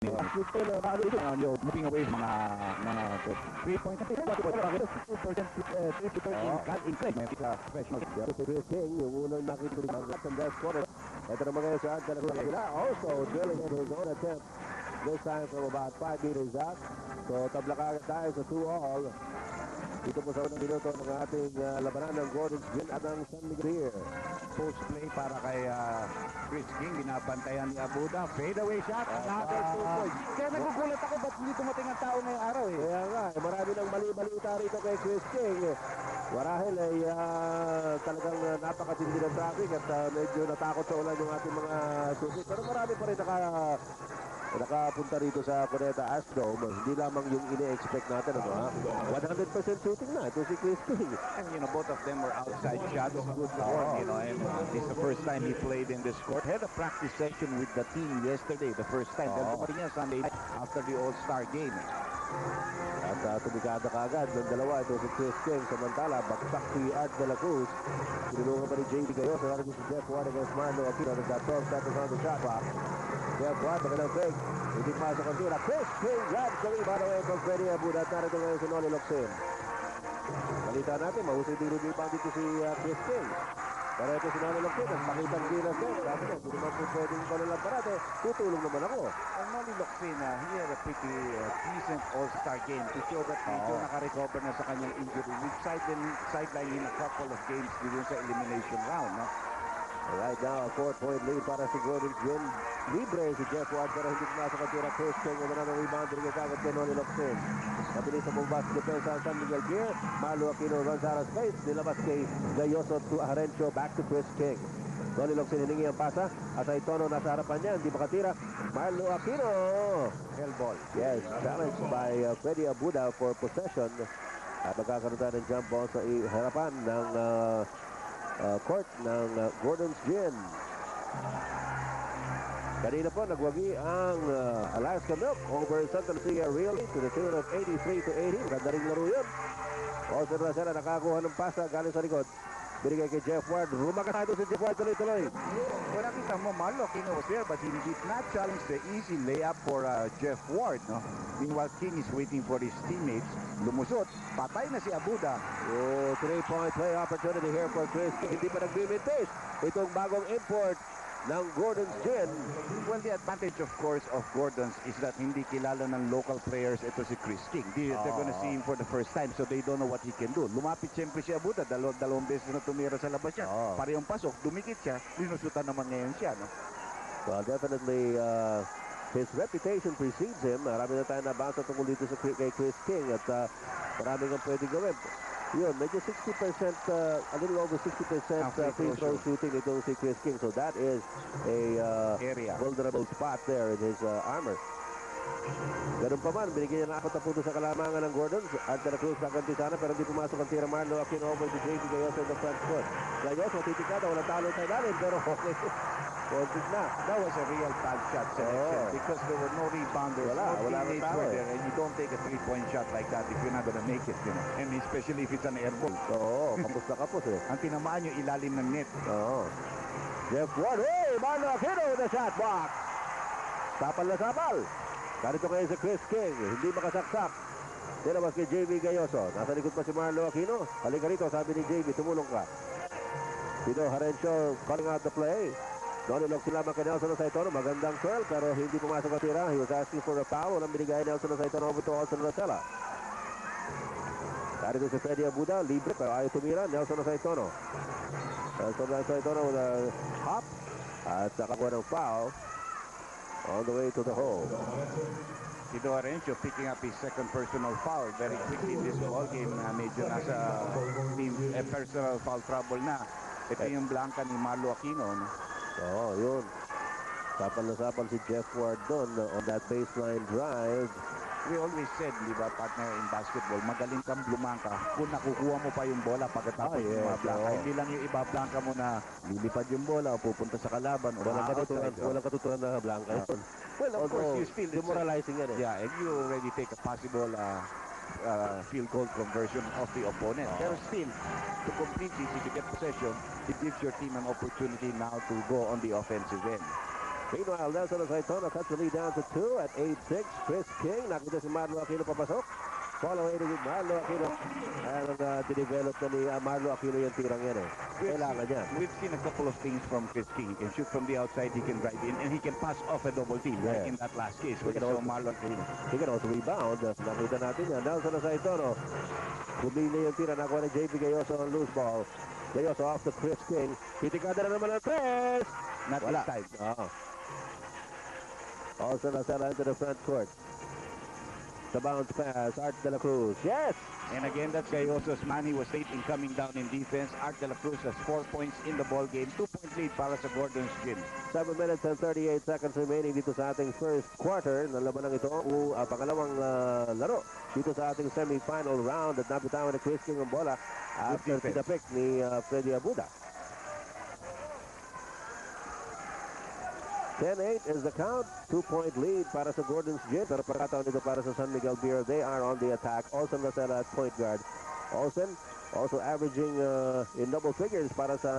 moving away from mga 3-point na pila. 2% increase. May professional. Chris King, yung unang nakituloy ng left and left corner. Ito naman ngayon sa Angela Cruz Aguilar. Also drilling in his own attempt. This time from about 5 meters out. So tabla kagad tayo sa 2-all. Dito po sa unang minuto ng ating labanan ng Gordon's Gin at ang San Miguel here. Post play para kay Chris King. Binabantayan ni Abuda. Fade away shot. Another 2 points. Kaya nagugulat ako ba't hindi tumating ang tao ngayong araw eh. Kaya nga, marami ng mali-balita rito kay Chris King. Marahil ay talagang napakatindi ng traffic at medyo natakot sa ulan yung ating mga susit. Pero marami pa rin nakapunta rito sa Cuneta Astrodome. Hindi lamang yung ine-expect natin. 100% shooting na. Ito si Chris King. And both of them were outside shots. Good form, and this is the first time he played in this court. Had a practice session with the team yesterday, the first time. Then dumating niya Sunday night after the All-Star game. At tumikada kagad ng dalawa. Ito si Chris King. Samantala, bagsak si Art de la Cruz. Tinulungan pa ni J.D. Gayoso. Narinig si Jeff Ward against Marlo Aquino. Nagka 12 seconds on the shot clock. Jeff Ward, magandang fake. Hindi pasok ang tira. Chris King, grabs the rebound away from Freddie Abuda. At narito ngayon si Noli Locsin. Balita natin, mahusay din rebound dito si Chris King. Pero ito si Noli Locsin, nagpakitang gilas din. Sabi niya, hindi naman po pwedeng lang parate. Tutulong naman ako. And Noli Locsin, he had a pretty decent All-Star game to show that medyo naka-recover na sa kanyang injury. We've sidelined in a couple of games dito sa elimination round. No? Right now, a 4-point lead para si Gordon's Gin. Libre si Jeff Ward pero hindi pumasok ang tira. Chris King with another rebound. Ringin agad kay Noli Locsin. Mabilis ang bumbas sa depensa ang San Miguel Gear. Marlo Aquino runs out of space. Nilabas kay Gayoso to Arencio. Back to Chris King. Noli Locsin hiningi ang pasa. At sa Itono nasa harapan niya. Hindi makatira. Marlo Aquino. Hell ball. Yes, challenged by Freddie Abuda for possession. At magkakaroon tayo ng jump ball sa harapan ng court ng Gordon's Gin. Kanina po nagwagi ang Alaska Milk over Santa Lucia Realty to the tune of 83-80. Ganda rin laro yun. Oster Racela nakakuha ng pasa galing sa likod. Binigay kay Jeff Ward. Rumakasado si Jeff Ward tuloy-tuloy. Well, nakita mo, Marlo Aquino was there but he did not challenge the easy layup for Jeff Ward. No? Meanwhile, King is waiting for his teammates. Lumusot. Patay na si Abuda. Oh, 3-point play opportunity here for Chris King. Hindi pa nag-mintage itong bagong import ng Gordon's Gin. Well, the advantage, of course, of Gordon's is that hindi kilala ng local players ito si Chris King. They're gonna see him for the first time, so they don't know what he can do. Lumapit siyempre si Abuda, dalawang beses na tumira sa labas siya. Parehong pasok, dumikit siya, linusutan naman ngayon siya. No? Well, definitely, his reputation precedes him. Marami na tayo nabasa tungkol dito sa kay Chris King at marami kang pwedeng gawin. Yun, medyo 60%, a little over 60% free throw shooting itong si Chris King. So that is a vulnerable spot there in his armor. Ganun pa man, binigyan niya na 4 puntos sa kalamangan ng Gordon. Ante na Cruz kaganti sana pero hindi pumasok ang tira. Marlo Aquino over to J.D. Gayoso in the front court. Gayoso, titikada, walang talo sa ilalim pero okay. Kontis na. That was a real bad shot selection because there were no rebounders, no teammates were there, and you don't take a 3-point shot like that if you're not gonna make it, and especially if it's an air ball. Oo, kapos na kapos eh. Ang tinamaan yung ilalim ng net. Oo. Jeff Ward, hey! Marlo Aquino with the shot box. Sapal na sapal. Ganito kayo sa Chris King, hindi makasaksak. Tinabas kay J.B. Gayoso. Nasa likod pa si Marlo Aquino. Halika rito, sabi ni J.B., tumulong ka. Pino Arencio calling out the play. Noli Locsin lamang kay Nelson Saitono. Magandang twirl pero hindi pumasok ang tira. He was asking for a foul. Walang binigay Nelson Saitono over to Olson Racela. Narito si Freddie Abuda. Libre pero ayaw tumira. Nelson Saitono. Nelson Saitono with a hop. At nakakuha ng foul. On the way to the hole. Tito Arencio picking up his second personal foul very quickly in this ball game. Medyo nasa personal foul trouble na. Ito yung blanca ni Marlo Aquino. No? Oo, yun. Sapal na sapal si Jeff Ward doon on that baseline drive. We always said, di ba, partner in basketball, magaling kang blumangka kung nakukuha mo pa yung bola pagkatapos yung mga blanca. Hindi lang yung iba blanca mo na lilipad yung bola o pupunta sa kalaban. Walang katuturan na blanca yun. Well, of course, you still demoralizing yan eh. Yeah, and you already take a possible field goal conversion of the opponent. Pero still, to complete this, if you get possession, it gives your team an opportunity now to go on the offensive end. Meanwhile, Nelson Saitono cuts the lead down to 2 at 8-6. Chris King, nakita si Marlo Aquino papasok. Following with Marlo Aquino. And dinevelop na ni Marlo Aquino yung tirang yan eh. Kailangan niya. We've seen a couple of things from Chris King. He can shoot from the outside, he can drive in, and he can pass off a double team, like in that last case where he saw Marlo Aquino. He can also rebound. Nakita natin yan. Nelson Saitono. Kumili yung tira. Nakuha ni JP Gayoso on loose ball. Gayoso off to Chris King. Pitikada na naman ang Chris. Not this time. Also nasala into the front court. The bounce pass, Art De La Cruz. Yes! And again, that's Gayoso's man. He was late in coming down in defense. Art De La Cruz has 4 points in the ball game. 2-point lead para sa Gordon's Gym. 7 minutes and 38 seconds remaining dito sa ating first quarter. Nalaban ng ito pangalawang laro dito sa ating semi-final round at napitawan ni Chris King ang bola after sinapik ni Freddy Abuda. 10-8 is the count. 2-point lead para sa Gordon's Gym. Pero pagkataon dito para sa San Miguel Beer. They are on the attack. Olsen Lasela at point guard. Olsen also averaging in double figures para sa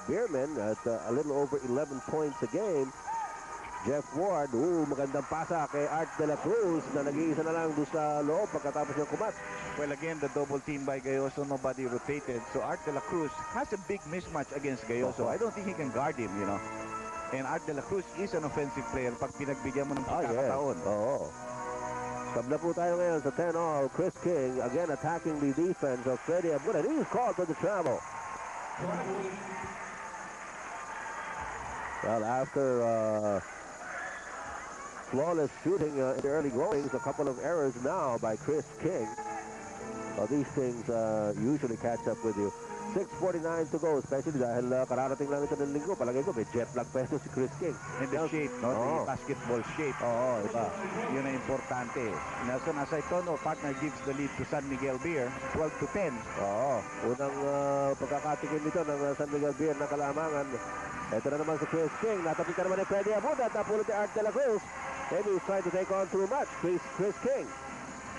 Beermen at a little over 11 points a game. Jeff Ward, magandang pasa kay Art De La Cruz na nag-iisa na lang doon sa loob pagkatapos yung kumat. Well, again, the double team by Gayoso, nobody rotated. So Art De La Cruz has a big mismatch against Gayoso. I don't think he can guard him, you know. And Art De La Cruz is an offensive player pag pinagbigyan mo ng pagkakataon. Oo. Tabla po tayo ngayon sa 10-all. Chris King again attacking the defense of Freddy Abuda. He's called for the travel. Well, after flawless shooting in the early goings, a couple of errors now by Chris King. These things usually catch up with you. 6:49 to go, especially dahil kararating lang ito ng linggo. Palagay ko, may jet lag pa ito si Chris King. And the shape, no? The basketball shape. Oo, iba. Yun ang importante. Nelson Saitono, partner gives the lead to San Miguel Beer, 12-10. Oo, unang pagkakatikin nito ng San Miguel Beer na kalamangan. Ito na naman si Chris King. Natapit ka naman ni Freddy Abuda at napulot ni Art De La Cruz. Maybe he's trying to take on too much. Chris King.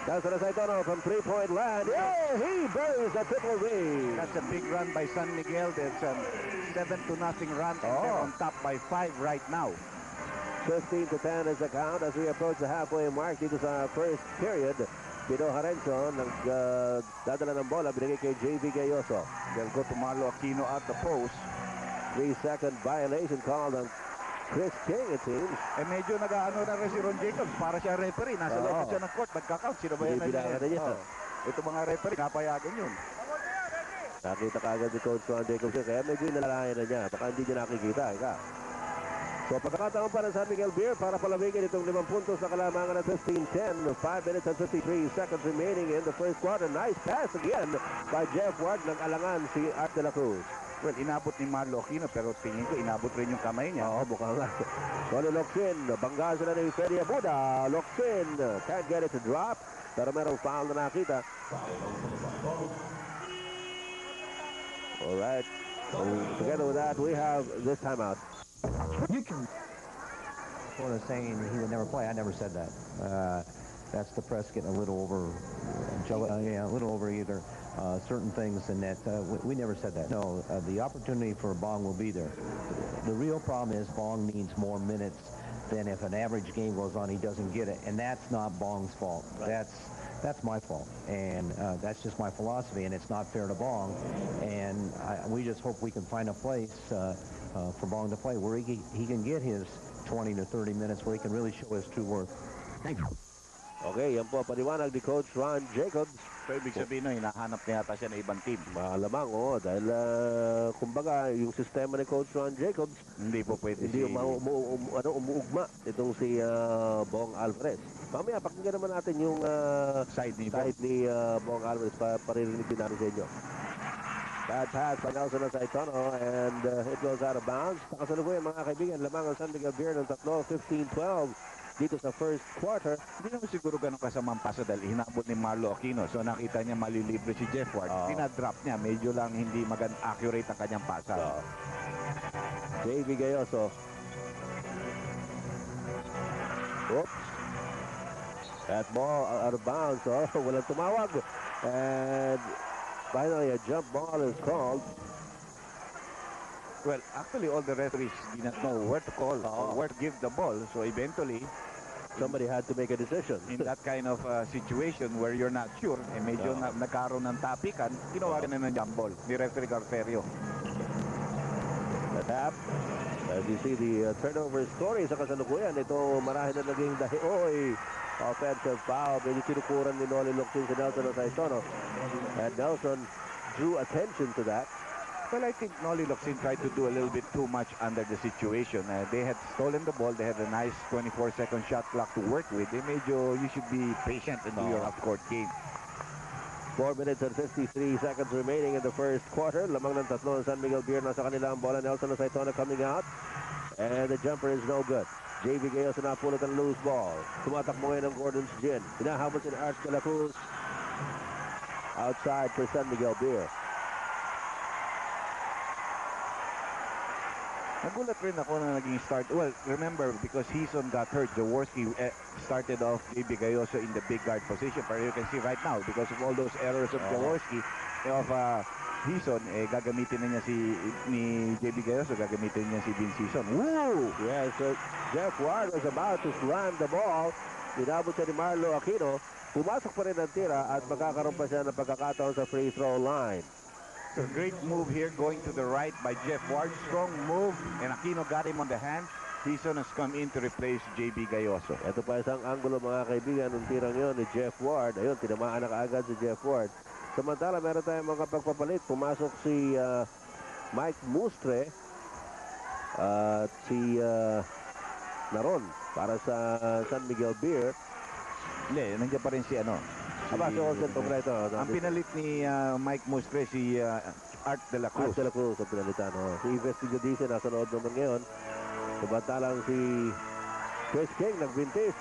Nelson Saitono from three-point land. Yeah, he buries a triple V. That's a big run by San Miguel. There's a 7-0 run. And they're on top by 5 right now. 15-10 is the count as we approach the halfway mark dito sa first period. Pino Harencio nagdadala ng bola. Binigay kay JV Gayoso. They'll go to Marlo Aquino at the post. 3-second violation called on Chris King, it seems. Medyo nag-ano na rin si Ron Jacobs para siya referee. Nasa loob siya ng court. Nagka-count. Sino ba yan? Ito mga referee, napayagan yun. Nakita ka agad ni Coach Ron Jacobs. Kaya medyo inalalayan na niya. Baka hindi niya nakikita. So pagkakataon pa ng San Miguel Beer para palamigin itong 5 puntos na kalamangan ng 15-10. 5 minutes and 53 seconds remaining in the first quarter. Nice pass again by Jeff Ward. Nag-alangan si Art De La Cruz. Well, inabot ni Marlo Aquino pero tingin ko inabot rin yung kamay niya. Oo, mukhang nga. Tony Locsin, bangga sila ni Freddy Abuda. Locsin can't get it to drop. Pero merong foul na nakita. Alright. So, together with that, we have this timeout. You can. Sort of saying he would never play. I never said that. That's the press getting a little over, a little over either. Certain things in that we never said that. No, the opportunity for Bong will be there. The real problem is Bong needs more minutes than if an average game goes on, he doesn't get it. And that's not Bong's fault. Right. That's my fault. And that's just my philosophy, and it's not fair to Bong. And we just hope we can find a place for Bong to play where he can get his 20 to 30 minutes where he can really show his true worth. Thank you. Okay, yan po paliwanag ni Coach Ron Jacobs. So, ibig sabihin na hinahanap niya yata siya ng ibang team. Malamang, dahil kumbaga yung sistema ni Coach Ron Jacobs hindi po pwede hindi umuugma itong si Bong Alvarez. Mamaya pakinggan naman natin yung side ni Bong Alvarez paririnig din namin sa inyo. Bad pass by Nelson Saitono and it goes out of bounds. Kasalukuyan mga kaibigan, lamang ang San Miguel Beer ng 15-12 dito sa first quarter. Hindi naman siguro ganun kasamang paso dahil hinabot ni Marlo Aquino. So nakita niya malilibre si Jeff Ward. Pinadrop niya. Medyo lang hindi accurate ang kanyang pasa. JV Gayoso. Oops. That ball out of bounds. Walang tumawag. And finally a jump ball is called. Well, actually, all the referees did not know where to call or where to give the ball. So eventually, Somebody had to make a decision. in that kind of situation where you're not sure, medyo nagkaroon ng tapikan, ginawa na ng jump ball ni referee Garferio. The tap. As you see the turnover story sa kasalukuyan, ito marahil na naging offensive foul. Medyo sinukuran ni Noli Locsin si Nelson Saitono. And Nelson drew attention to that. Well, I think Noli Locsin tried to do a little bit too much under the situation. They had stolen the ball. They had a nice 24-second shot clock to work with. You should be patient and do your half-court game. 4 minutes and 53 seconds remaining in the first quarter. Lamang ng tatlo ng San Miguel Beer na sa kanila ang bola. Nelson Saitono coming out. And the jumper is no good. JB Gayos na napulot ang loose ball. Tumatakbo ngayon ng Gordon's Gin. Hinahabol si Arch de la Cruz. Outside for San Miguel Beer. Nagulat rin ako na naging start. Well, remember, because Hison got hurt, Jaworski started off JB Gayoso in the big guard position. But you can see right now, because of all those errors of Jaworski, of Hison, gagamitin na niya ni JB Gayoso, gagamitin niya si Vince Hison. Woo! Yes, Jeff Ward was about to slam the ball. Inabot siya ni Marlo Aquino. Pumasok pa rin ang tira at magkakaroon pa siya ng pagkakataon sa free throw line. So great move here, going to the right by Jeff Ward. Strong move, and Aquino got him on the hand. Hison has come in to replace JB Gayoso. Ito pa isang anggulo mga kaibigan ng tirang yon ni Jeff Ward. Ayun, tinamaan na kaagad si Jeff Ward. Samantala, meron tayong mga pagpapalit. Pumasok si Mike Mustre at si Naron para sa San Miguel Beer. Hindi, nandiyan pa rin si Aba, si Olsen kompleto. Ang pinalit ni Mike Mustre si Art de la Cruz. Art de la Cruz ang pinalitan. Si Ives Tigodice nasa nood naman ngayon. Samantalang si Chris King nagbintis.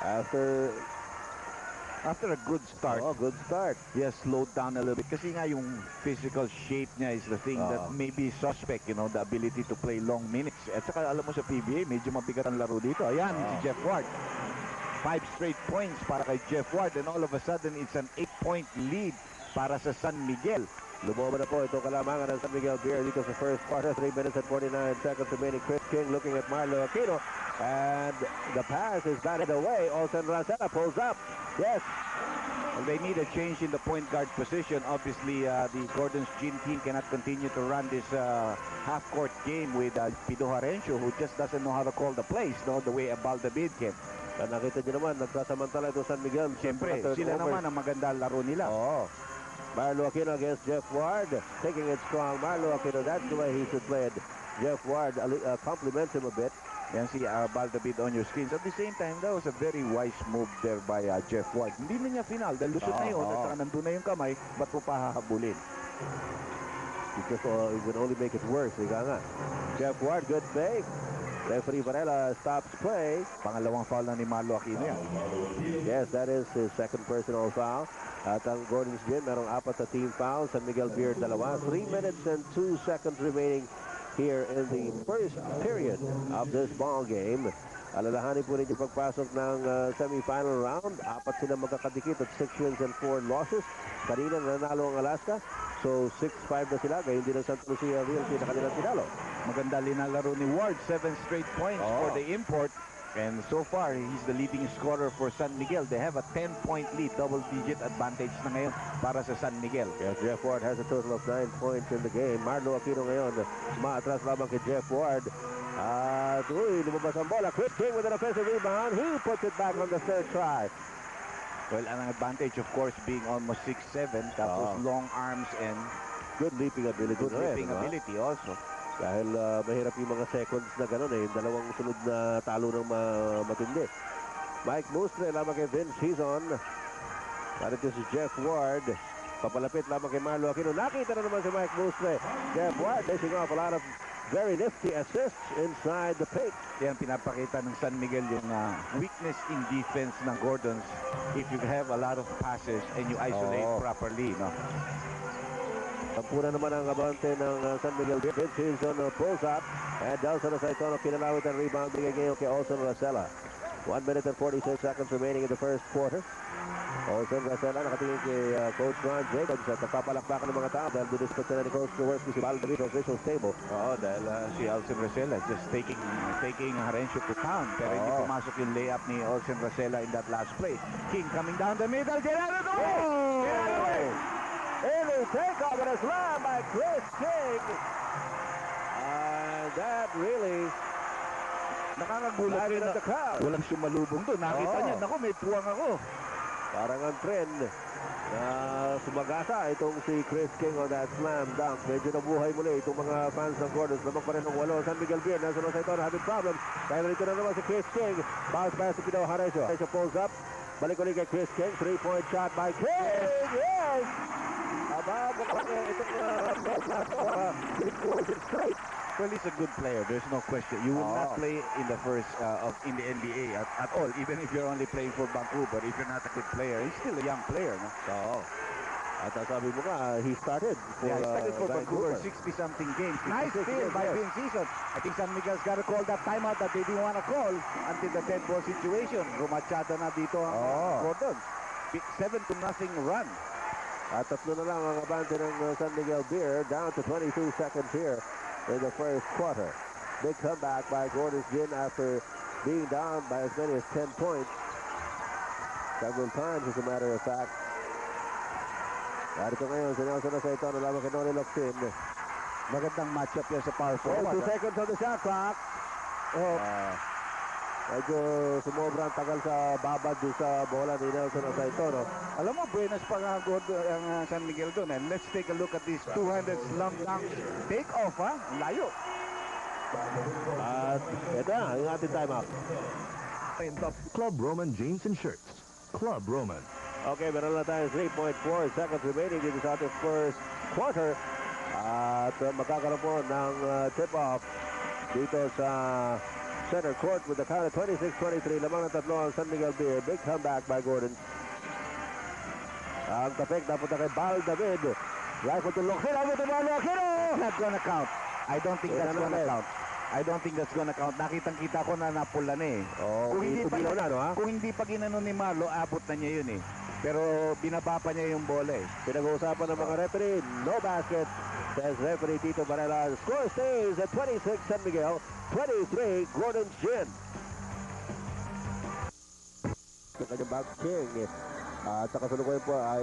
After a good start. Oh, good start. He has slowed down a little bit. Kasi nga yung physical shape niya is the thing that may be suspect, the ability to play long minutes. At saka alam mo sa PBA, medyo mabigat ang laro dito. Ayan, si Jeff Ward. 5 straight points para kay Jeff Ward, and all of a sudden it's an 8-point lead para sa San Miguel. Lumoba na po itong kalamangan ng San Miguel Beer dito sa first quarter. 3 minutes and 49 seconds remaining. Chris King looking at Marlo Aquino, and the pass is batted away. Olsen Racela pulls up. Yes. Well, they need a change in the point guard position. Obviously, the Gordon's Gin team cannot continue to run this half-court game with Pido Harencio, who just doesn't know how to call the plays, the way Abaldabid can. Nakita niyo naman, nagsasamantala ito San Miguel. Siyempre, sila naman ang maganda laro nila. Oo. Marlo Aquino against Jeff Ward. Taking it strong. Marlo Aquino, that's the way he should play it. Jeff Ward compliments him a bit. Yan si Baldabid on your screens. At the same time, that was a very wise move there by Jeff Ward. Hindi na niya final dahil lusot na yun at saka nandun na yung kamay, ba't mo pa hahabulin? Because it would only make it worse. Ika nga. Jeff Ward, good fake. Referee Varela stops play. Pangalawang foul na ni Marlo Aquino yan. Yes, that is his second personal foul. At ang Gordon's Gin, merong 4 na team foul. San Miguel Beer, 2. 3 minutes and 2 seconds remaining here in the first period of this ball game. Alalahanin po ninyo pagpasok ng semi-final round. 4 sila magkakadikit at 6 wins and 4 losses. Kanina nanalo ang Alaska. So 6-5 na sila. Gayon din ang Santa Lucia Realty na kanilang tinalo. Maganda linalaro ni Ward. 7 straight points for the import. And so far, he's the leading scorer for San Miguel. They have a 10-point lead, double-digit advantage na ngayon para sa San Miguel. Yes, Jeff Ward has a total of 9 points in the game. Marlo Aquino ngayon, maatras lamang kay Jeff Ward. At lumabas ang bola. Chris King with an offensive rebound. He puts it back on the third try. Well, ang advantage, of course, being almost 6'7", tapos long arms and good leaping ability. Good leaping ability also. Dahil mahirap yung mga seconds na gano'n yung dalawang sunod na talo ng matindi. Mike Mustre lamang kay Vince Hison. Para ito si Jeff Ward. Papalapit lamang kay Marlo Aquino. Nakita na naman si Mike Mustre. Jeff Ward dishing off a lot of very nifty assists inside the paint. Yan pinapakita ng San Miguel yung weakness in defense ng Gordons if you have a lot of passes and you isolate properly, no? Puna naman ang abante ng San Miguel. Vince Hison pulls up, and Delson Saitono kinalawit ang rebound bigay ngayon kay Olsen Racela. 1 minute and 46 seconds remaining in the first quarter. Olsen Racela nakatingin kay Coach Ron Jacobs at nagpapalakpakan ng mga tao dahil dinispat na ni Coach Jaworski si Baldavid sa officials table. Oo, dahil si Olsen Racela just taking Harencio to town. Pero hindi pumasok yung layup ni Olsen Racela in that last play. King coming down the middle. Gerardo away! Gerardo away! Early takeoff and a slam by Chris King. And that really Nakakagulat rin na the crowd. walang sumalubong doon. Nakita niya, naku, may puwang ako. Parang ang trend na sumagasa itong si Chris King on that slam dunk. Medyo nabuhay muli itong mga fans ng Gordons. Lamang pa rin ng 8. San Miguel Beer. Nasa mga ito having problems. Dahil rito na naman si Chris King. Bounce pass to Pino Haresio. Haresio pulls up. Balik ulit kay Chris King. 3-point shot by King. Yes! Aba, straight. Well, he's a good player. There's no question. You will not play in the in the NBA at all, even if you're only playing for Vancouver. If you're not a good player, he's still a young player, no? Oo. At sabi mo nga, he started for, Yeah, he started for Vancouver, 60-something games. Nice steal by Vince Season. I think San Miguel's got to call that timeout that they didn't want to call until the dead ball situation. Rumachada na dito ang Gordon. 7-0 run. At tatlo na lang ang abante ng San Miguel Beer. Down to 22 seconds here in the first quarter. Big comeback by Gordon Gin after being down by as many as 10 points. Several times, as a matter of fact. Narito ngayon, si Nelson Aceito na lamang kay Noli Locsin. Magandang matchup yan sa power forward. 2 seconds on the shot clock. Medyo sumobra ang tagal sa babad doon sa bola ni Nelson Aceito, no? Alam mo, buenas pa nga Gordon, ang San Miguel doon. And let's take a look at this 200 slam dunk take off, ha? Layo. At ito na, yung ating timeout. Club Roman jeans and shirts. Club Roman. Okay, meron na tayo 3.4 seconds remaining dito sa ating first quarter. At magkakaroon po ng tip-off dito sa center court with the count of 26-23. Lamang ng tatlo ang San Miguel Beer. Big comeback by Gordon. Ang tapik napunta kay Baldavid. Rifle to Locsin. Rifle to Locsin. Not gonna count. I don't think that's gonna count. I don't think that's gonna count. Nakitang-kita ko na napula na eh. Kung hindi pa ginano ni Marlo, abot na niya yun eh. Pero binaba pa niya yung bola eh. Pinag-uusapan ng mga referee. No basket. Says referee Tito Varela. Score stays at 26 San Miguel. 23 Gordon Gin. Back King. At sa kasalukuyan po ay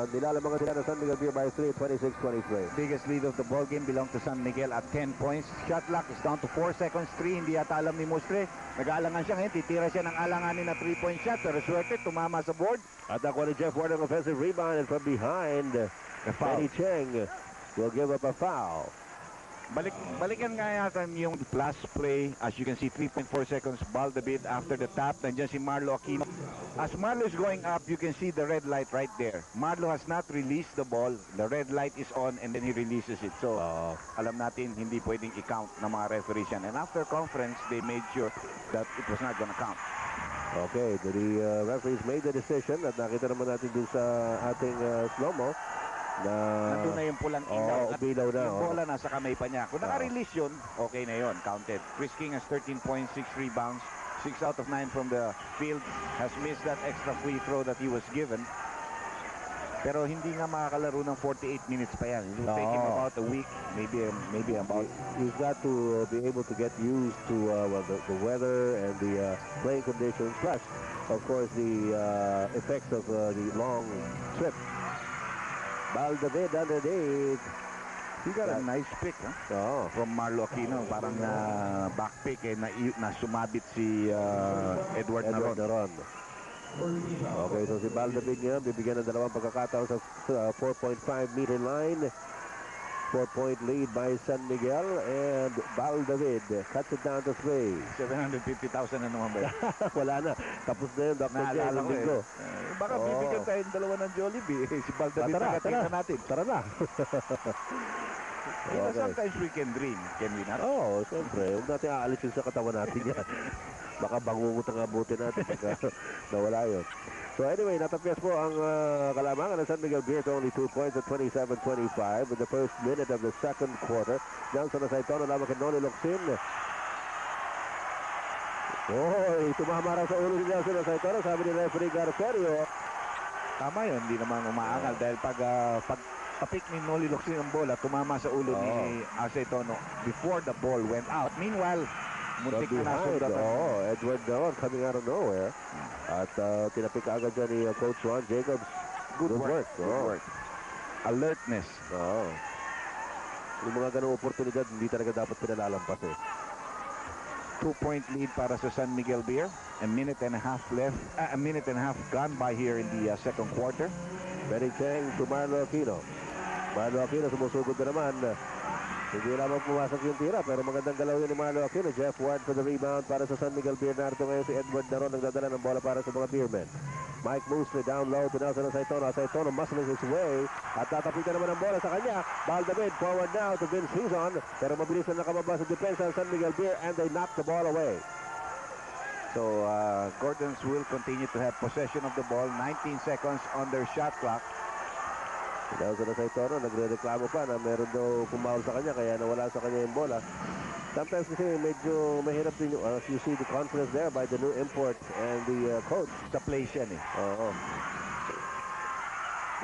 nilalamangan sila ng San Miguel Beer by 3, 26-23. Biggest lead of the ball game belong to San Miguel at 10 points. Shot clock is down to 4 seconds. 3, hindi yata alam ni Mustre. Nag-aalangan siya ngayon. Titira siya ng alanganin na 3-point shot. Pero swerte, tumama sa board. At ako ni Jeff Ward ang offensive rebound, and from behind, Eddie Cheng will give up a foul. Balikan nga yata yung last play. As you can see, 3.4 seconds. Baldavid after the tap. Nandiyan si Marlo Aquino. As Marlo is going up, you can see the red light right there. Marlo has not released the ball. The red light is on and then he releases it. So, alam natin, hindi pwedeng i-count ng mga referees yan. And after conference, they made sure that it was not gonna count. Okay, the referees made the decision at nakita naman natin dun sa ating slow-mo na nandun na yung pulang ilaw. At bilaw na. yung bola nasa kamay pa niya. Kung naka-release yun, okay na yun. Counted. Chris King has 13 points, 6 rebounds, 6 out of 9 from the field. Has missed that extra free throw that he was given. Pero hindi nga makakalaro ng 48 minutes pa yan. It will take him about a week, maybe about. He's got to be able to get used to the weather and the playing conditions. Plus, of course, the effects of the long trip. Baldavid underneath. He got a nice pick, huh? From Marlo Aquino. Parang back pick na sumabit si Edward Naron. Okay, so si Baldavid ngayon bibigyan ng dalawang pagkakataon sa 4.5 meter line. 4-point lead by San Miguel, and Baldavid cuts it down to 3. 750,000 na naman ba? Wala na. Tapos na yun, Dr. J. Naalala ko eh. Baka bibigyan tayo ng dalawa ng Jollibee. Si Baldavid na natin. Tara na. Sometimes we can dream. Can we not? Oo, siyempre. Huwag natin aalisin sa katawan natin yan. Baka bangungot ang abutin natin pagka nawala yun. So anyway, natapyas po ang kalamangan ng San Miguel Beer to only 2 points at 27-25 in the first minute of the second quarter. Nelson Aceito na lamang kay Noli Locsin. Oy, tumama raw sa ulo ni Nelson Aceito, sabi ni referee Garcerio. Tama yun, hindi naman umaangal dahil pag papik ni Noli Locsin ang bola, tumama sa ulo ni Acetono before the ball went out. Meanwhile, muntik From na behind, nasundatan. Edward Daron coming out of nowhere. At tinapik agad dyan ni Coach Ron Jacobs. Good work. Good work. Alertness. Oo. Yung mga ganung oportunidad, hindi talaga dapat pinalalampas eh. 2-point lead para sa San Miguel Beer. A minute and a half left. A minute and a half gone by here in the second quarter. Benny Cheng to Marlo Aquino. Marlo Aquino sumusugod na naman. Hindi lamang pumasok yung tira, pero magandang galaw yun ni Marlo Aquino. Jeff Ward for the rebound para sa San Miguel Beer. Narito ngayon si Edward Daron nagdadala ng bola para sa mga Beermen. Mike Mosley down low to Nelson Acetono. Acetono muscling his way at tatapitan naman ang bola sa kanya. Baldamid forward now to Vince Hizon, pero mabilis na nakababa sa depensa ng San Miguel Beer and they knock the ball away. So, Gordons will continue to have possession of the ball. 19 seconds on their shot clock. Nelson Acetono nagre-reklamo pa na meron daw pumaul sa kanya kaya nawala sa kanya yung bola. Sometimes kasi medyo mahirap din yung, you see the confidence there by the new import and the coach. Sa place yan eh. Oo.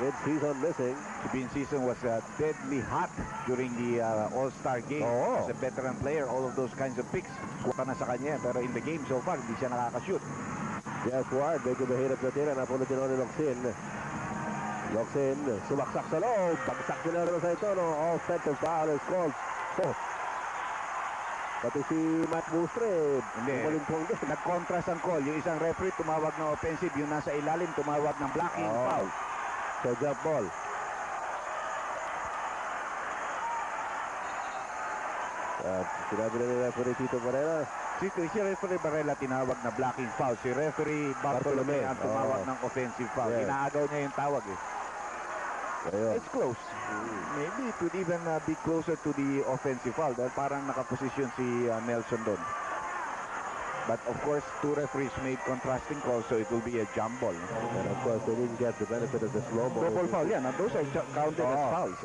Vince Hizon missing. Si Vince Hizon was deadly hot during the All-Star game. Oo. As a veteran player, all of those kinds of picks, kuha na sa kanya. Pero in the game so far, hindi siya nakakashoot. Jeff Ward, medyo mahirap na tira. Napulot din ni Locsin. Locsin, sumaksak sa loob. Bagsak sila rin sa ito. Offensive foul is called. Oh. Pati si Matt Bustre, Hindi. Nag-contrast ang call. Yung isang referee tumawag ng offensive. Yung nasa ilalim tumawag ng blocking foul. So jump ball. At sinabi na ni referee Tito Barrera. Si referee Barrela tinawag na blocking foul. Si referee Bartolome ang tumawag ng offensive foul. Yes. Inaagaw niya yung tawag eh. Ayun. It's close. Maybe it would even be closer to the offensive foul dahil parang nakaposisyon si Nelson doon. But of course, two referees made contrasting calls, so it will be a jump ball. And of course, they didn't get the benefit of the slow ball. Double foul, yeah. Now those are counted as fouls.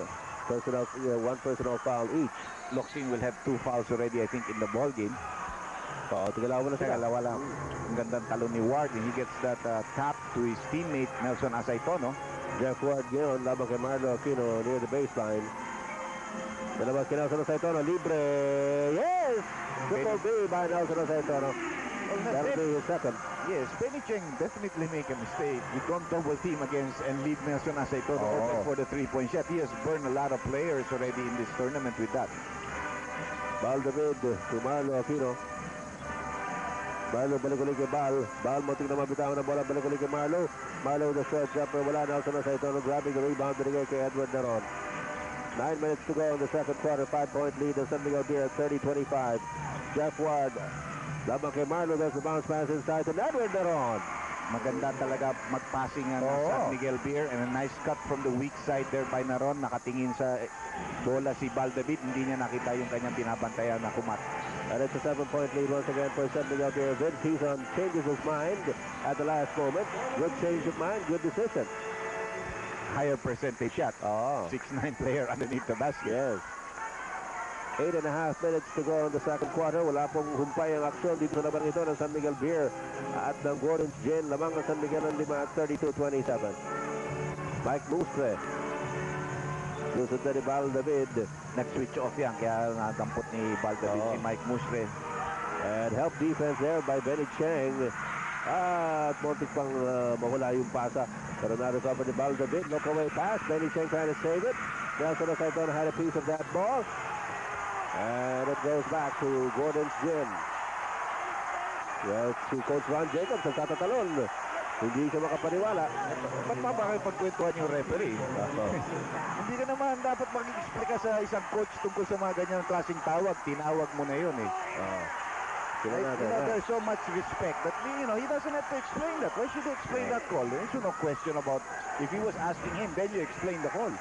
One personal foul each. Locsin will have 2 fouls already, I think, in the ball game. Tigalawan na sila. Dalawa lang. Ang gandang talon ni Ward, and he gets that tap to his teammate Nelson Acetono. Jeff Ward ngayon, labang kay Marlo Aquino near the baseline. Dalabas kay Nelson Acetono, libre. Yes! Triple B by Nelson Acetono. That'll be his second. Yes, Benny Cheng definitely make a mistake. You don't double team against and leave Nelson Acetono open for the 3-point shot. He has burned a lot of players already in this tournament with that. Baldamid to Marlo Aquino. Marlo balik-ulit kay Bal. Bal muntik na mabitawan ng bola, balik-ulit kay Marlo. Marlo with a short jumper, wala. Nelson Acetono grabbing the rebound, binigay kay Edward Daron. 9 minutes to go in the second quarter. 5-point lead of San Miguel Beer at 30-25. Jeff Ward, labang kay Marlo. There's the bounce pass inside to Edward Daron. Maganda talaga magpassing ang San Miguel Beer, and a nice cut from the weak side there by Naron. Nakatingin sa bola si Baldamid, hindi niya nakita yung kanyang binabantayan na kumat. And it's a 7-point lead once again for San Miguel Beer. Vince Hizon changes his mind at the last moment. Good change of mind, good decision. Higher percentage shot. 6'9" player underneath the basket. Yes. 8.5 minutes to go in the second quarter. Wala pong humpay ang aksyon dito sa laban ito ng San Miguel Beer at ng Gordon's Gin. Lamang ang San Miguel ng 5 at 32-27. Mike Mustre. Lusot na ni Baldamid. Nag-switch off yan, kaya nadampot ni Baldamid si Mike Mustre. And help defense there by Benny Cheng. At muntik pang mawala yung pasa. Pero na-recover ni Baldamid. Look away pass. Benny Cheng trying to save it. Nelson Acetono had a piece of that ball. And it goes back to Gordon's Gin. Yes, si Coach Ron Jacobs ang tatatalon. Hindi siya makapaniwala. Ba't pa ba kayo pagkwentuhan yung referee? Hindi ka naman dapat mag-explica sa isang coach tungkol sa mga ganyang klaseng tawag. Tinawag mo na yun eh. There's so much respect that, he doesn't have to explain that. Why should he explain that call? There is no question about if he was asking him, then you explain the call.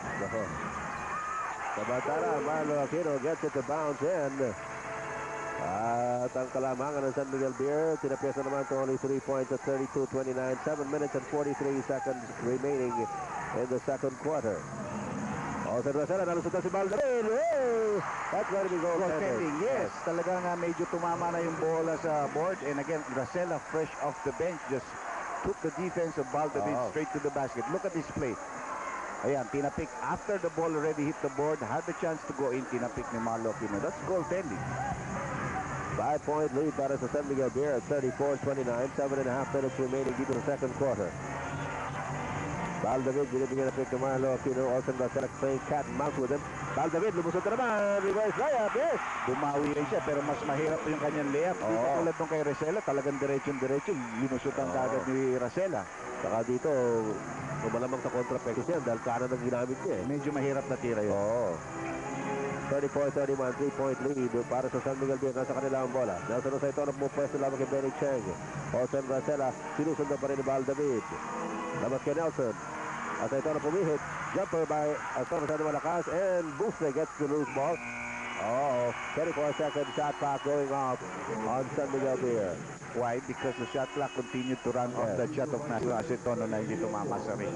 Sabantala, Marlo Aquino gets it to bounce in. At ang kalamangan ng San Miguel Beer, tinapyesa naman to only 3 points at 32-29. 7 minutes and 43 seconds remaining in the second quarter. Sa Rosella, nalusot na si Baldamid. That's going to be goaltending. Yes, talagang medyo tumama na yung bola sa board. And again, Rosella fresh off the bench just took the defense of Baldavid straight to the basket. Look at this play. Ayan, tinapik after the ball already hit the board, had the chance to go in, tinapik ni Marlo Aquino. That's goaltending. 5-point lead para sa San Miguel Beer at 34-29. 7.5 minutes remaining dito sa second quarter. Baldavid, binibigyan na pick ni Marlo Aquino. Olsen Rosella playing cat and mouse with him. Baldavid, lumusot na naman. Reverse layup, yes! Bumawi rin siya, pero mas mahirap yung kanyang layup. Di ba tulad nung kay Rosella, talagang diretso-diretso. Linusutan kagad ni Rosella. Saka dito, malamang sa kontra-practice yan dahil kanan ang ginamit niya eh. Medyo mahirap na tira yun. Oo. 34-31, 3-point lead para sa San Miguel Beer. Nasa kanila ang bola. Nelson Osaitono pumupwesto lamang kay Benny Cheng. Olsen Rosella, sinusundan pa rin ni Baldavid. Labas kay Nelson. Osaitono pumihit. Jumper by Osaitono sa malakas. And Buste gets the loose ball. 24-second shot clock going off on San Miguel Beer. Why? Because the shot clock continued to run on the shot of Nelson Osaitono na hindi tumama sa ring.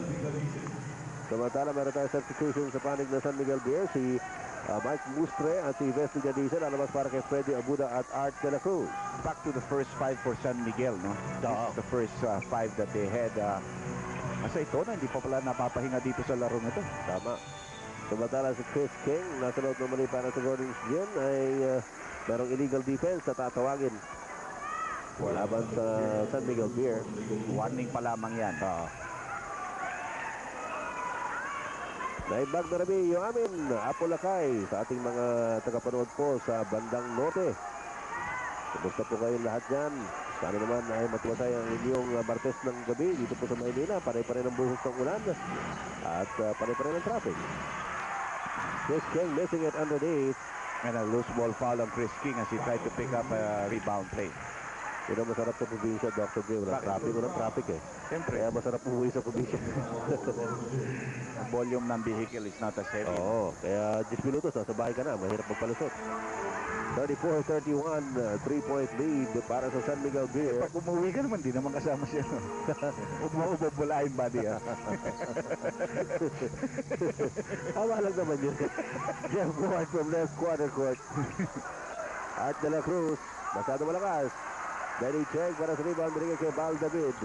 Samantala, meron tayong substitution sa panig ng San Miguel Beer. Si Mike Mustre at si Vesty Jadisa. Lalabas para kay Freddy Abuda at Art De La Cruz. Back to the first five for San Miguel, no? This is the first five that they had. Osaitono, hindi pa pala napapahinga dito sa larong ito. Tama. Samantala si Chris King, nasa loob naman para sa Gordon's Gym ay merong illegal defense na tatawagin. Laban sa San Miguel Beer. Warning pa lamang yan. Naimbag na rami yung amin, Apolacay, sa ating mga tagapanood po sa bandang norte. Kumusta po kayong lahat dyan? Sana naman ay matuwasay ang inyong Martes ng gabi dito po sa Maynila. Pare-pare ng buhos ng ulan at pare-pare ng traffic. Chris King missing it underneath. And a loose ball foul on Chris King as he tried to pick up a rebound play. Yun ang masarap sa probinsya, Dr. J. Walang traffic eh. Siyempre, Kaya masarap umuwi sa probinsya. ang volume ng vehicle is not as heavy. Oo, kaya 10 minutos, nasa bahay ka na. Mahirap magpalusot. 34-31, 3-point lead para sa San Miguel Beer. Pag umuwi ka naman, di naman kasama siya. Huwag mo bubulahin, buddy. Tama lang naman yun. Jeff Ward from left quarter court. Art De La Cruz, masyado malakas. Benny Cheng para sa rebound, binigay kay Baldavid.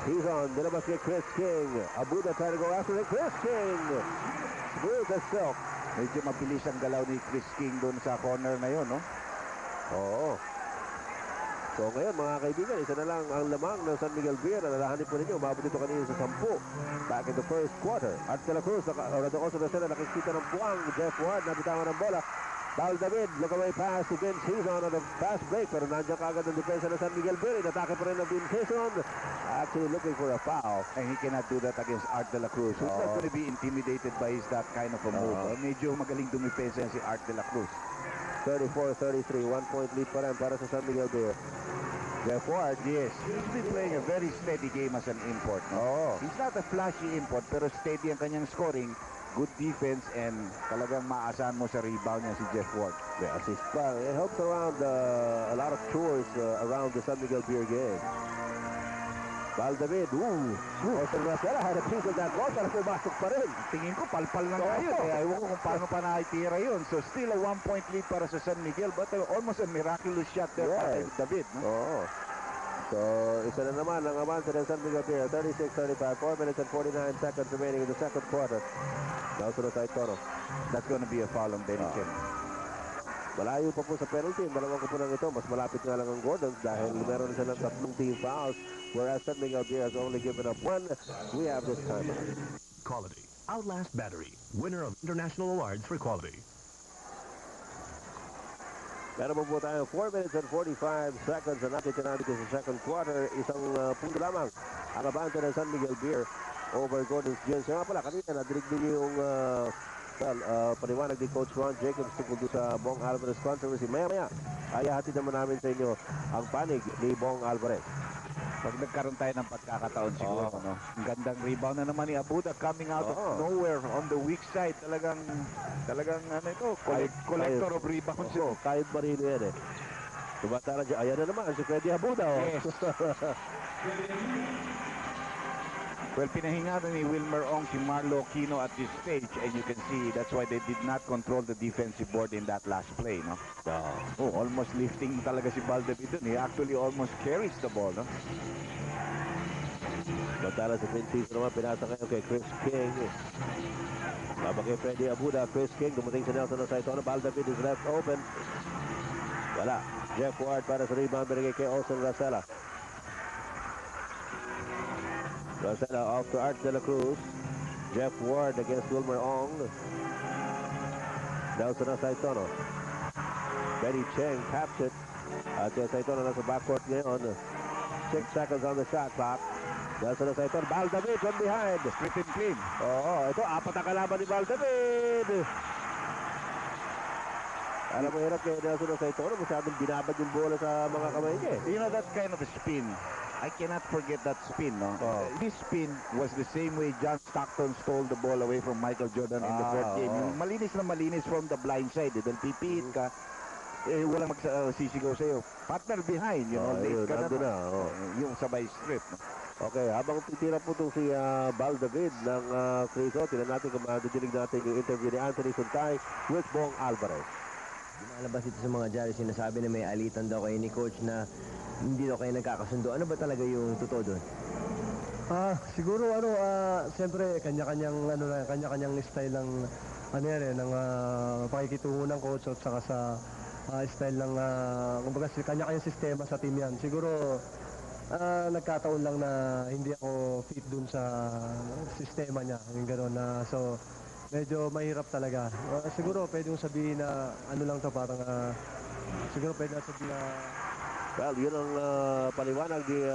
He's on, nilabas kay Chris King. Abuda trying to go after it. Chris King! Smooth as silk. Medyo mabilis ang galaw ni Chris King doon sa corner na yun, no? Oo. So ngayon mga kaibigan, isa na lang ang lamang ng San Miguel Beer. Alalahanin po ninyo, umabot ito kanina sa 10 back in the first quarter. At De La Cruz, also na sila nakikita ng buwang. Jeff Ward, nabitawan ng bola. Baldavid, look away pass to Vince Hizon on a fast break. Pero nandiyan kagad ang depensa ng San Miguel Beer. Inatake pa rin ng Vince Hizon. Actually looking for a foul. And he cannot do that against Art De La Cruz. He's not going to be intimidated by that kind of a move. Medyo magaling dumipensa si Art De La Cruz. 34-33, 1-point lead pa rin para sa San Miguel Beer. Jeff Ward, yes. He's been playing a very steady game as an import. No? He's not a flashy import, pero steady ang kanyang scoring. Good defense and talagang maasahan mo sa rebound niya si Jeff Ward. The assist pa. It helps around a lot of chores around the San Miguel Beer game. Baldavid, Olsen Rosella had a piece of that ball para pumasok pa rin. Tingin ko palpal lang tayo. Kaya ewan ko kung paano pa nakitira yun. So still a 1-point lead para sa San Miguel, but almost a miraculous shot there para kay David. No? Oo. So, isa na naman ang avansa ng San Miguel Beer. 36-35, 4 minutes and 49 seconds remaining in the second quarter. Nelson Osaitono. That's gonna be a foul on Benny Chen. Malayo pa po sa penalty. Dalawang kupunan ito. Mas malapit nga lang ang Gordons dahil meron silang 3 team fouls. Whereas San Miguel Beer has only given up 1. We have this time. Quality. Outlast Battery. Winner of international awards for quality. Meron po tayo 4 minutes and 45 seconds na natin dito sa second quarter. Isang punto lamang ang abante ng San Miguel Beer over Gordon's Gym. Nga pala, kanina nadirig din yung paliwanag ni Coach Ron Jacobs tungkol sa Bong Alvarez controversy. Maya-maya, ay hatid naman namin sa inyo ang panig ni Bong Alvarez. Pag nagkaroon tayo ng pagkakataon siguro, no? Ang gandang rebound na naman ni Abuda coming out of nowhere on the weak side. Talagang ano ito, collector of rebounds. Kahit marino yan eh. Tumatara dyan, ayan na naman, si Freddy Abuda. Yes. Well, pinahinga na ni Wilmer Ong si Marlo Aquino at this stage, and you can see that's why they did not control the defensive board in that last play, no? Oh, almost lifting talaga si Baldavid dun. He actually almost carries the ball, no? Samantala sa Princesa naman, pinasa kayo kay Chris King. Babak kay Freddy Abuda, Chris King, dumating sa Nelson Saitono. Baldavid is left open. Wala. Jeff Ward para sa rebound, binigay kay Olsen Racela. Racela off to Art De La Cruz. Jeff Ward against Wilmer Ong. Nelson Saitono. Benny Cheng taps it. At Saitono nasa backcourt ngayon. 6 seconds on the shot clock. Nelson Saitono. Baldavid from behind. Strip and clean. Oo, ito, 4 ang kalaban ni Baldavid. Alam mo, hirap kay Nelson Saitono. Masyadong binabad yung bola sa mga kamay niya. You know, that kind of a spin, I cannot forget that spin, no? This spin was the same way John Stockton stole the ball away from Michael Jordan in the fourth game. Yung malinis na malinis from the blind side. Dahil pipihit ka, walang magsisigaw sa'yo. Partner behind, you know, late ka na. Yung sabay strip, no? Okay, habang titira po itong si Baldavid ng Criso, tinan natin kung madidinig natin yung interview ni Anthony Suntay with Bong Alvarez. Lumalabas ito sa mga jari, sinasabi na may alitan daw kayo ni Coach na hindi daw kayo nagkakasundo. Ano ba talaga yung totoo doon? Siguro siyempre kanya-kanyang style ng ng pakikitungo ng coach at saka sa style ng kumbaga kanya-kanyang sistema sa team yan. Siguro nagkataon lang na hindi ako fit dun sa sistema niya, yung gano'n so medyo mahirap talaga. Siguro pwedeng sabihin na ano lang to, parang siguro pwede sabihin na Well, yun ang paliwanag ni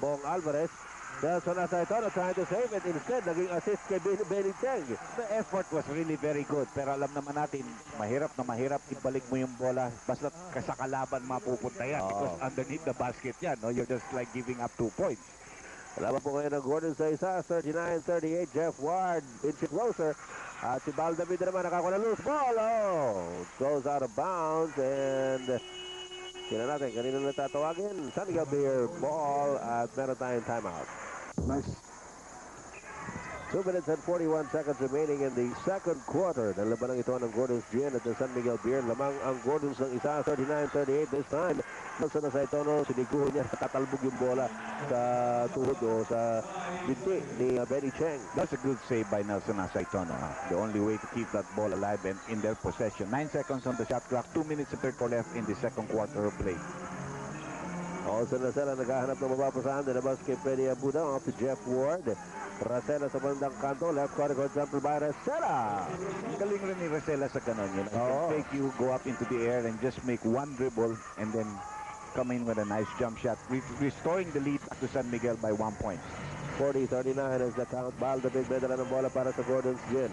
Bong Alvarez. Nelson Saitono trying to save it. Instead, naging assist kay Benny Cheng. The effort was really very good. Pero alam naman natin, mahirap na mahirap ibalik mo yung bola. Basta sa kalaban mapupunta yan. Because underneath the basket yan, no? You're just like giving up 2 points. Laban po ngayon ng Gordon sa isa. 39-38. Jeff Ward inching closer. At si Baldavid naman nakakuha na loose ball. Goes out of bounds. And tingnan natin, kanina natatawagin. San Miguel Beer ball at meron tayong timeout. Nice. 2 minutes and 41 seconds remaining in the second quarter. Nalaban ito ng Gordon's Gin at the San Miguel Beer. Lamang ang Gordons ng isa, 39-38 this time. Nelson Saitono, siniguho niya, nakatalbog yung bola sa tuhod o sa binti ni Benny Cheng. That's a good save by Nelson Saitono. The only way to keep that ball alive and in their possession. 9 seconds on the shot clock, 2 minutes and 34 left in the second quarter of play. Olsen Racela naghahanap ng mapapasahan. Dinabas kay Freddy Abuda off to Jeff Ward. Racela sa bandang kanto. Left corner jumper by Racela. Galing rin ni Racela sa ganon. You know, he can take you, go up into the air and just make one dribble and then come in with a nice jump shot. Restoring the lead to San Miguel by 1 point. 40-39 is the count. Baldavid may dala ng bola para sa Gordon's Gin.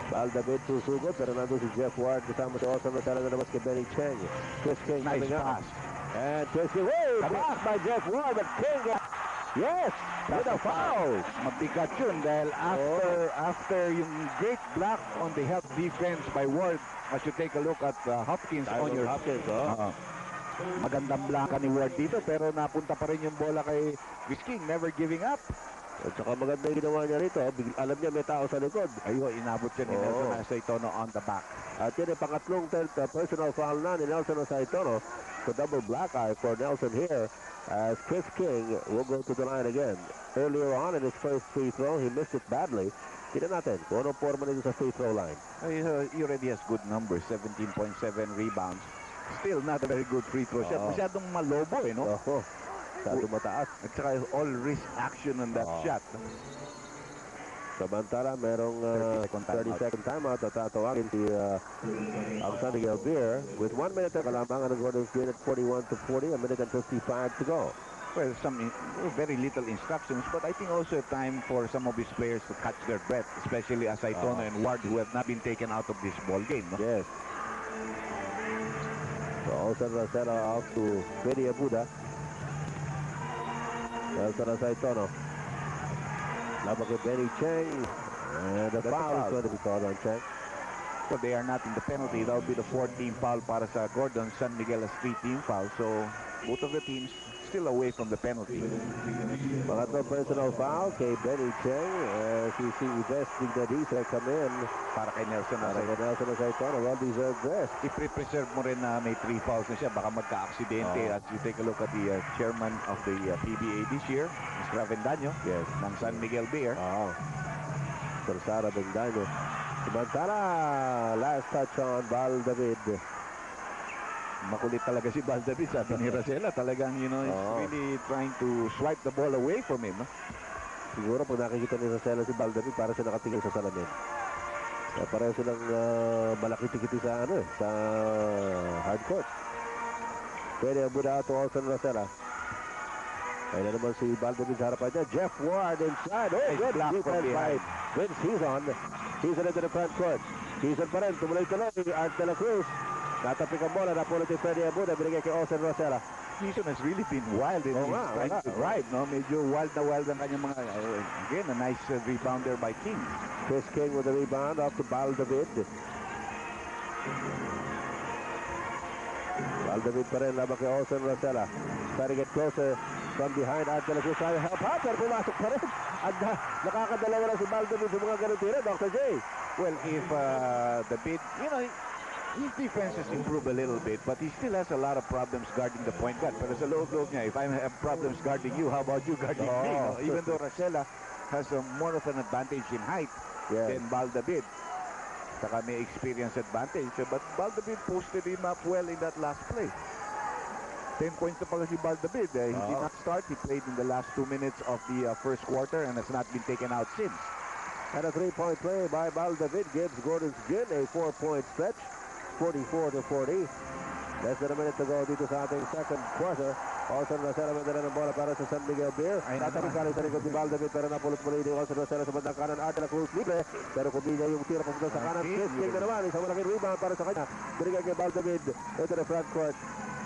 Baldavid susugod pero nandun si Jeff Ward kasama si Olsen Racela na nabas kay Benny Cheng. Chris King Nice coming up. pass. And Chris King, blocked by Jeff Ward, but King, yes, with a foul. Mabigat yun dahil after yung great block on the help defense by Ward, as you take a look at Hopkins on your... Hopkins, magandang blocka ni Ward dito pero napunta pa rin yung bola kay Chris King, never giving up. At saka maganda yung ginawa niya rito. Alam niya may tao sa likod. Ayun, inabot siya ni Nelson Saitono on the back. At yun yung pangatlong personal foul na ni Nelson Saitono. So double black eye for Nelson here as Chris King will go to the line again. Earlier on in his first free throw, he missed it badly. Tignan natin kung anong forma nito sa free throw line. He already has good numbers, 17.7 rebounds. Still not a very good free throw shot. Masyadong malobo no? Masyadong mataas. At saka all risk action on that shot. Samantala, merong 30-second timeout at tatawagin si ang San Miguel Beer with 1 minute na kalamangan ng Gordon's Green at 41-40, a minute and 55 to go. Well, some very little instructions, but I think also a time for some of his players to catch their breath, especially Saitono and Ward, who have not been taken out of this ball game. No? Yes. So Olsen Racela off to Freddy Abuda. Nelson Saitono. Laban kay Benny Cheng. And the foul is going to be called on Cheng. So they are not in the penalty. That will be the 14th foul para sa Gordon. San Miguel has 3 team fouls. So both of the teams still away from the penalty. Pangatlong personal foul kay Benny Cheng. Si Ives Dignadisa come in. Para kay Nelson Para kay Aceitono. Nelson Aceitono. Well-deserved rest. I-preserve mo rin na may 3 fouls na siya. Baka magka-aksidente. As you take a look at the chairman of the PBA this year, Mr. Avendaño, Yes. ng San Miguel Beer. Oo. Sara Bendaño. Samantala, last touch on Val David. Makulit talaga si Baldavid. Sabi ni Rosella, talagang, he's really trying to swipe the ball away from him. Siguro pag nakikita ni Rosella si Val David, para siya nakatingin sa salamin. Pareho silang malaki-tikiti sa sa hard court. Pwede Abuda to Olsen Rosella. Kaya na naman si Val David sa harapan niya. Jeff Ward inside. Oh, good block from defense by behind. Vince Hizon. Hizon into the front court. Hizon pa rin. Tumuloy-tuloy. Art de la Cruz. Natapik ang bola. Napulot ni Freddy Abuda. Binigay kay Olsen Rosella. Season has really been wild in his trying to drive, no? Medyo wild na wild ang kanyang mga, again, a nice rebound there by King. Chris King with the rebound off to Val David. Val David pa rin laban kay Olsen Rosella. Try to get closer from behind. Art de la Cruz trying to help out. Pero pumasok pa rin. At nakakadalawa na si Val David sa mga ganun tira, Dr. J. Well, if the bid, his defense has improved a little bit, but he still has a lot of problems guarding the point guard. Pero sa loob-loob niya, if I have problems guarding you, how about you guarding me? No? Even though Rosella has more of an advantage in height than Val David. Saka may experience advantage. But Val David posted him up well in that last play. 10 points na pala si Val David. He did not start. He played in the last 2 minutes of the first quarter and has not been taken out since. And a 3-point play by Val David gives Gordon's Gin a 4-point stretch. 44-40. Less than a minute to go dito sa ating second quarter. Olsen Rosella mandala ng bola para sa San Miguel Beer. Tatapik ka rin sa likod ni Val David pero napulot muli ni Olsen Rosella sa bandang kanan. Art de la Cruz libre. Pero kung niya yung tira papunta sa kanan. Chris King na naman. Isang malaking rebound para sa kanya. Binigay kay Val David. Ito na front court.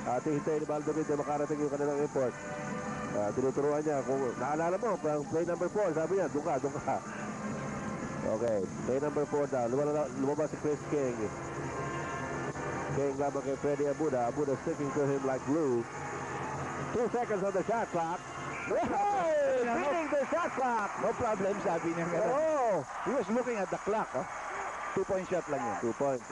Hintay ni Val David na makarating yung kanilang import. Tinuturuan niya. Kung naalala mo, play number 4. Sabi niya, doon ka. Okay. Play number 4 daw. Lumabas si Chris King. King laban kay Freddy Abuda. Abuda sticking to him like glue. 2 seconds on the shot clock. Hey! Beating the shot clock! No problem, sabi niya. Oh! He was looking at the clock. 2-point shot lang yun. 2 points.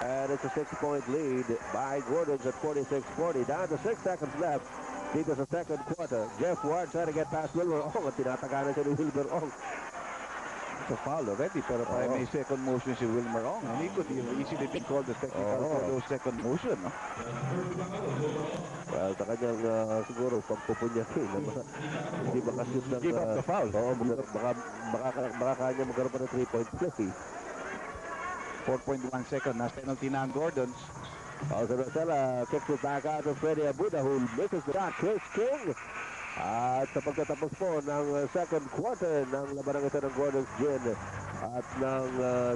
And it's a 6-point lead by Gordon's at 46-40. Down to 6 seconds left dito sa second quarter. Jeff Ward trying to get past Wilmer Ong at tinataganan siya ni Wilmer Ong. It's a foul already, pero may second motion si Wilmer Ong. And he could easily be called the technical for those second motion. No? Well, sa kanyang siguro pagpupunyakin. Hindi makashoot ng... Give up the foul. Oo, baka kanya magkaroon pa ng 3-point play. 4.1 second. Nas penalty na ang Gordons. Also, Rosella kicks it back out to Freddy Abuda who misses the shot. Chris King. At sa pagtatapos po ng second quarter ng labanang ito ng Gordon's Gin at ng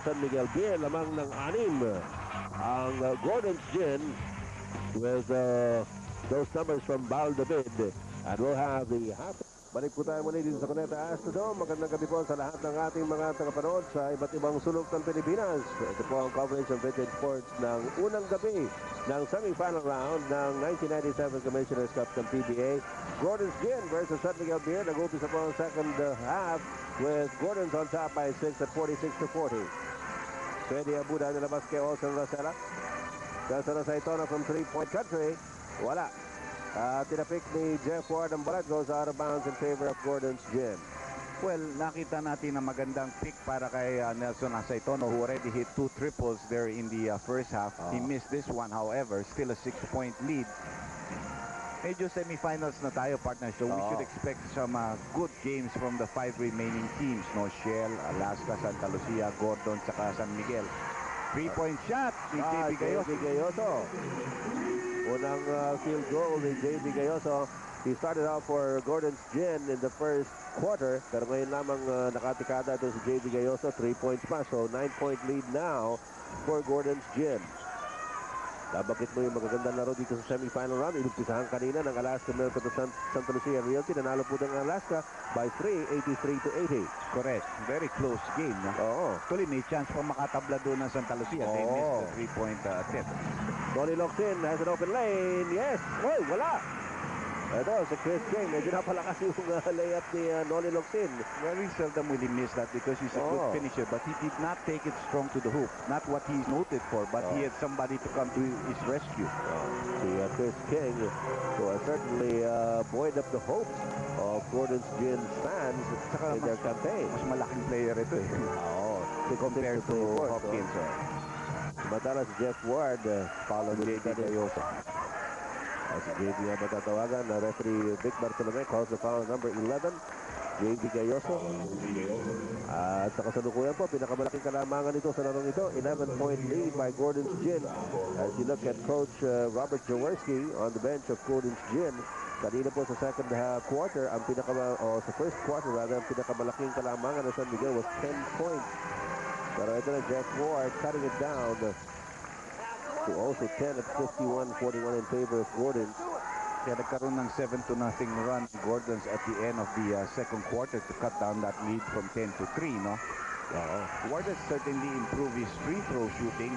San Miguel Beer, lamang ng 6 ang Gordon's Gin with those numbers from Val David. And we'll have the half. Balik po tayo muli dito sa Cuneta Astrodome. Magandang gabi po sa lahat ng ating mga tagapanood sa iba't ibang sulok ng Pilipinas. Ito po ang coverage ng Vintage Sports ng unang gabi ng semi-final round ng 1997 Commissioner's Cup ng PBA. Gordon's Gin versus San Miguel Beer. Nag-upisa po ang second half with Gordon's on top by 6 at 46-40. Freddy Abuda nilabas kay Olsen Rosella. Nelson Aceitono from 3-point country. Wala. Tinapik ni Jeff Ward ang balat, goes out of bounds in favor of Gordon's Gin. Well, nakita natin na magandang pick para kay Nelson Aceitono who already hit 2 triples there in the first half. He missed this one, however, still a 6-point lead. Medyo semifinals na tayo, partner, so we should expect some good games from the 5 remaining teams, no? Shell, Alaska, Santa Lucia, Gordon, saka San Miguel. 3-point shot ni JB Gayoso. Unang field goal ni JB Gayoso. He started out for Gordon's Gin in the first quarter. Pero ngayon lamang nakatikada ito si JB Gayoso. 3 points pa. So 9-point lead now for Gordon's Gin. Nabakit mo yung magagandang laro dito sa semifinal round. Inumpisahan kanina ng Alaska Milford at Santa Lucia Realty. Nanalo po ng Alaska by 3, 83-80. Correct. Very close game. No? Oo. Actually, may chance pang makatabla doon ng Santa Lucia. They Oo. missed the three-point attempt. Donnie Locsin has an open lane. Yes! Oy, wala! Ito, si Chris King. Medyo napalakas yung layup ni Donnie Locsin. Very seldom will he miss that because he's a good Oh. finisher. But he did not take it strong to the hoop. Not what he's noted for, but he had somebody to come to his rescue. Si Chris King, who has certainly buoyed up the hopes of Gordon's Gin fans in their campaign. Mas malaking player ito eh. Oo. Compared to Hopkins. Samantala si Jeff Ward, follow with JD Gayoso. Si JD na matatawagan, referee Vic Bartolome calls the foul number 11. JD Gayoso. At sa kasalukuyan po, pinakamalaking kalamangan ito sa larong ito. 11-point lead by Gordon's Gin. As you look at Coach Robert Jaworski on the bench of Gordon's Gin, kanina po sa second quarter, sa first quarter rather, ang pinakamalaking kalamangan ng San Miguel was 10 points. Pero ito na Jeff Ward cutting it down to also 10 at 51-41 in favor of Gordon. Kaya nagkaroon ng 7-0 run Gordons at the end of the second quarter to cut down that lead from 10 to 3, no? Ward has certainly improved his free throw shooting,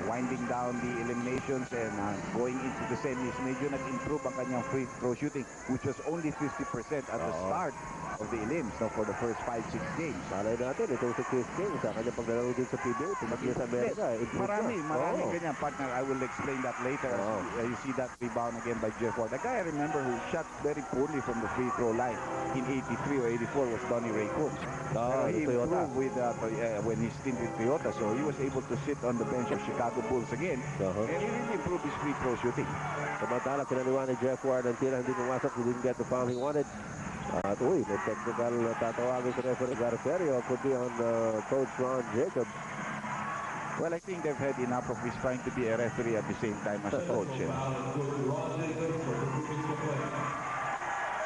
winding down the eliminations and going into the semis. Medyo nag-improve ang kanyang free throw shooting, which was only 50% at the start of the elims, no, for the first 5-6 games. Malay natin, itong si Chris King sa kanyang paglalaro din sa PBA, tumakbo sa Amerika. Marami ganyan, partner. I will explain that later. You see that rebound again by Jeff Ward. The guy I remember who shot very poorly from the free throw line in 83 or 84 was Donnie Ray Coons. He improved with when he stint with Toyota, so he was able to sit on the bench of Chicago Bulls again, and he really improved his free throw shooting. Samantala, kinaliwan ni Jeff Ward ang tira, hindi pumasok, he didn't get the foul he wanted. At may technical tatawagin sa referee Garcerio, could be on Coach Ron Jacobs. Well, I think they've had enough of his trying to be a referee at the same time as a coach.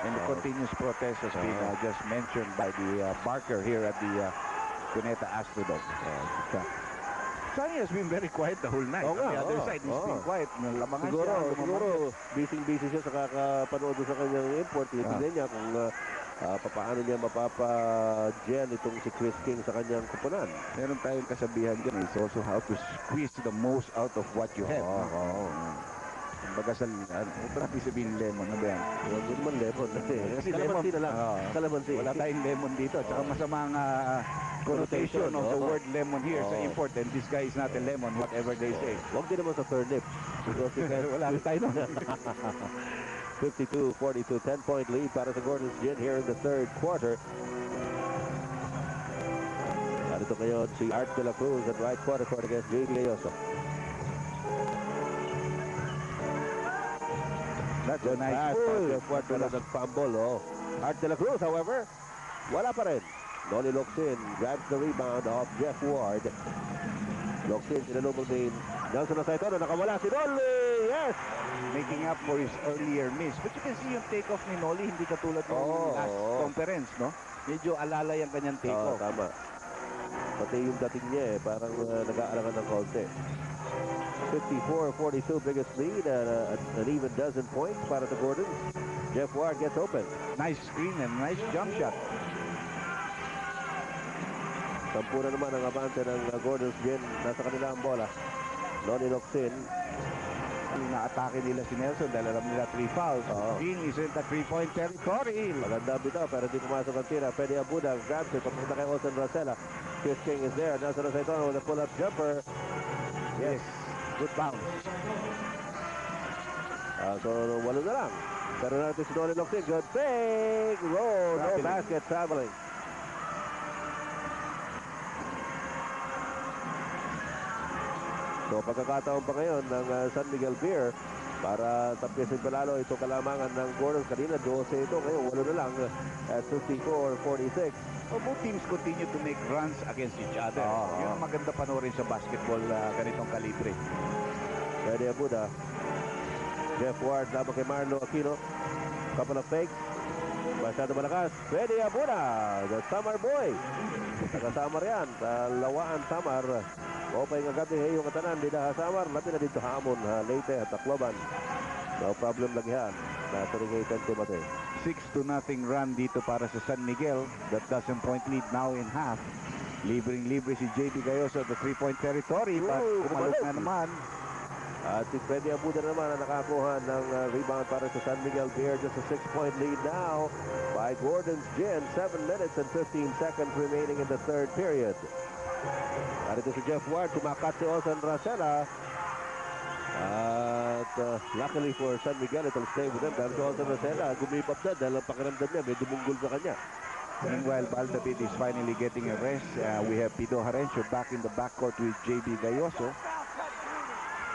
And the continuous protest has been just mentioned by the Barker here at the Cuneta Astrodome. Sonny has been very quiet the whole night. On the other side, he's been quiet. Lamangan Siguro, busy siya sa kakapanood sa kanyang import. Tignan niya kung paano niya mapapa-gel itong si Chris King sa kanyang kupunan. Meron tayong kasabihan dyan. It's also how to squeeze the most out of what you have. Kumbaga sa, natin sabihin lemon, ano ba yan? Huwag mo naman lemon. Kasi kalamansi na lang. Kalamansi. Wala tayong lemon dito. Tsaka masamang connotation of the word lemon here sa import. And this guy is not a lemon, whatever they say. Huwag din naman sa turnip. Wala tayo nun. 52-42, 10-point lead para sa Gordon's Gin here in the third quarter. Narito ngayon si Art de la Cruz at right quarter court against JD Gayoso. That's a nice Jeff Ward na nag-fumble. Art de la Cruz, however, wala pa rin. Donnie Locsin grabs the rebound of Jeff Ward. Locsin, sinalubog ni Nelson Nasaitono. Nakawala si Dolly. Yes! Making up for his earlier miss. But you can see yung take-off ni Noli, hindi katulad ng last conference, no? Medyo alalay ang kanyang take-off. Tama. Pati yung dating niya parang nag-aalangan ng konti. 54-42 biggest lead an even dozen points para sa Gordon. Jeff Ward gets open. Nice screen and nice jump shot. Sampu na naman ang abante ng Gordon's Gin. Nasa kanila ang bola. Donnie Locsin. Ina-atake nila si Nelson dahil alam nila 3 fouls. Gin is in the 3-point territory. Maganda bitaw pero di pumasok ang tira. Pwede Abuda grabs it. Papunta kay Olsen Rosella. Chris King is there. Nelson Rosella with a pull-up jumper. Yes. Good bounce. So, walo na lang. Pero natin si Donnie Locsin. Good big roll. No basket traveling. So, pagkakataon pa ngayon ng San Miguel Beer para tapisin pa lalo itong kalamangan ng Gordon. Kanina 12 ito. Ngayon, walo na lang at 54-46. Well, both teams continue to make runs against each other. Yun ang maganda panoorin sa basketball ganitong kalibre. Pwede Abuda. Jeff Ward laban kay Marlo Aquino. Couple of fakes. Masyado malakas. Pwede Abuda. The Samar boy. Taga-Samar yan. Lawaan Samar. Okay nga gabi, yung katanan, di na kasamar, labi na dito hamon, Leyte at Tacloban. No problem lagi yan. Nasa ring 8 Timothy. 6-0 run dito para sa San Miguel. That dozen point lead now in half. Libreng-libre si JB Gayoso at the 3-point territory. But kumalok na naman. At si Freddy Abuda naman ang nakakuha ng rebound para sa San Miguel Bear. Just a 6-point lead now by Gordon's Gin. 7 minutes and 15 seconds remaining in the third period. Narito si Jeff Ward, tumakat si Osan Racela. At luckily for San Miguel, it'll stay with them. Pero si Osan Racela, gumipap na dahil ang pakiramdam niya, may dumunggol sa kanya. Meanwhile, Valdavid is finally getting a rest. We have Pido Harencio back in the backcourt with JB Gayoso.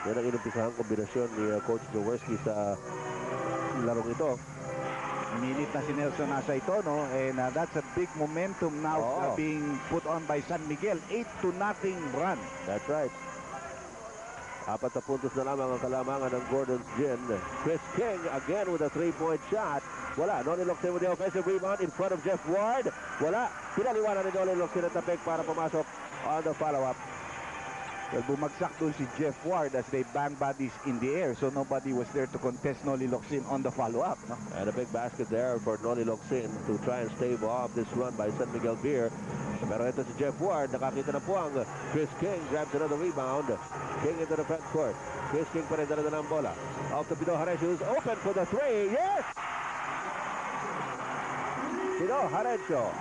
Yan ang inumpisahang kombinasyon ni Coach Jaworski sa larong ito. Minute na si Nelson nasa ito, no? And that's a big momentum now being put on by San Miguel. 8-0 run. That's right. 4 na puntos na lamang ang kalamangan ng Gordon's Gin. Chris King again with a 3-point shot. Wala. Noli Locsin with the offensive rebound in front of Jeff Ward. Wala. Pinaliwanan ni Noli Locsin at tapik para pumasok on the follow-up. Well, bumagsak doon si Jeff Ward as they bang bodies in the air. So nobody was there to contest Noli Locsin on the follow-up. No? And a big basket there for Noli Locsin to try and stave off this run by San Miguel Beer. Pero ito si Jeff Ward, nakakita na po ang Chris King, grabs another rebound. King into the front court. Chris King pa rin dala ng bola. Out to Pido Harencio, who's open for the three. Yes! Pido Harencio.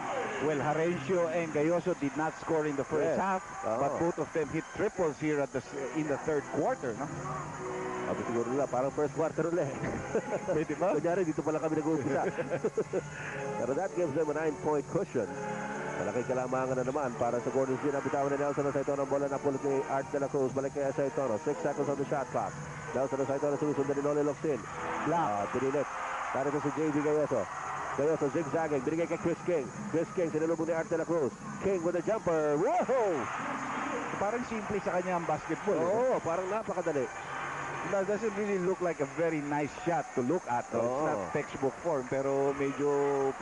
Well, Harencio and Gayoso did not score in the first half, but both of them hit triples here at in the third quarter. No? Sabi siguro nila, parang first quarter ulit. Pwede ba? Kunyari, dito pala kami nag-uumpisa. Pero that gives them a 9-point cushion. Malaking kalamangan na naman para sa Gordon's Gin. Nabitawan ni Nelson Saitono. Bola na pulot ni Art de la Cruz. Balik kaya Saitono. 6 seconds on the shot clock. Nelson Saitono sinusundan ni Noli Locsin. Pinilit. Narito si JB Gayoso. Gayoso zigzagging. Binigay kay Chris King. Chris King sinulubog ni Art de la Cruz. King with a jumper. Whoa! Parang simple sa kanya ang basketball. Oo, parang napakadali. That doesn't really look like a very nice shot to look at. No? It's not textbook form, pero medyo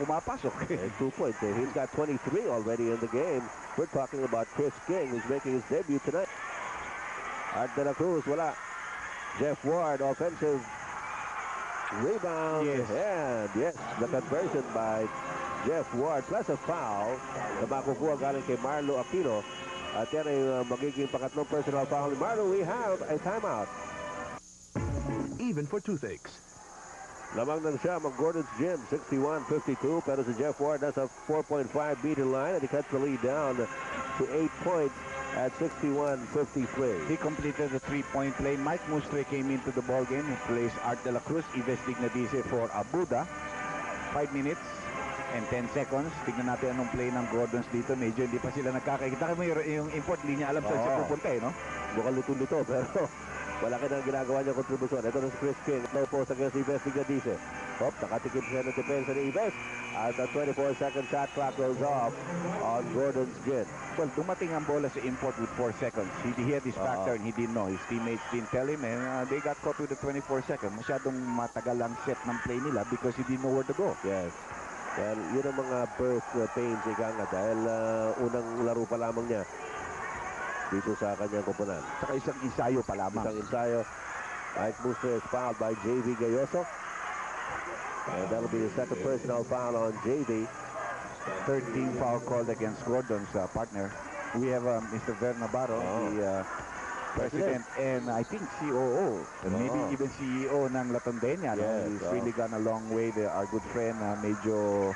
pumapasok. 2 points. He's got 23 already in the game. We're talking about Chris King, who's making his debut tonight. Art de la Cruz, wala. Jeff Ward, offensive rebound. Yes. And yes, the conversion by Jeff Ward, plus a foul na makukuha galing kay Marlo Aquino. At yan ay magiging pangatlong personal foul ni Marlo. We have a timeout. Even for toothaches. Lamang ng siyam ang Gordon's Gin, 61-52. Pero si Jeff Ward has a 4.5 meter line and he cuts the lead down to 8 points at 61-53. He completed the 3-point play. Mike Mustre came into the ball game. He plays Art de la Cruz, Ives Dignadice for Abuda. 5 minutes and 10 seconds. Tignan natin anong play ng Gordons dito. Medyo hindi pa sila nagkakikita. Kita yung import, hindi niya alam saan siya pupunta, no? Mukhang luto-luto, pero wala ka nang ginagawa niyang kontribusyon. Ito na si Chris King. Low post against Ives Dignadice. Hop, nakatikip siya ng depensa ni Ives. At the 24-second shot clock goes off on Gordon's Gin. Well, dumating ang bola sa import with 4 seconds. He had his back turn. He didn't know. His teammates didn't tell him. And they got caught with the 24 seconds. Masyadong matagal ang set ng play nila because he didn't know where to go. Yes. Well, yun ang mga birth pains, ika nga, dahil unang laro pa lamang niya dito sa kanyang koponan. Saka isang ensayo pa lamang. Isang ensayo. Mike Mustre is fouled by JV Gayoso. And that'll be the second personal foul on JV. Third team foul called against Gordon's partner. We have Mr. Ver Navarro, the president and I think COO, and maybe even CEO ng Latondenya. Yes, He's really gone a long way. Our good friend, medyo,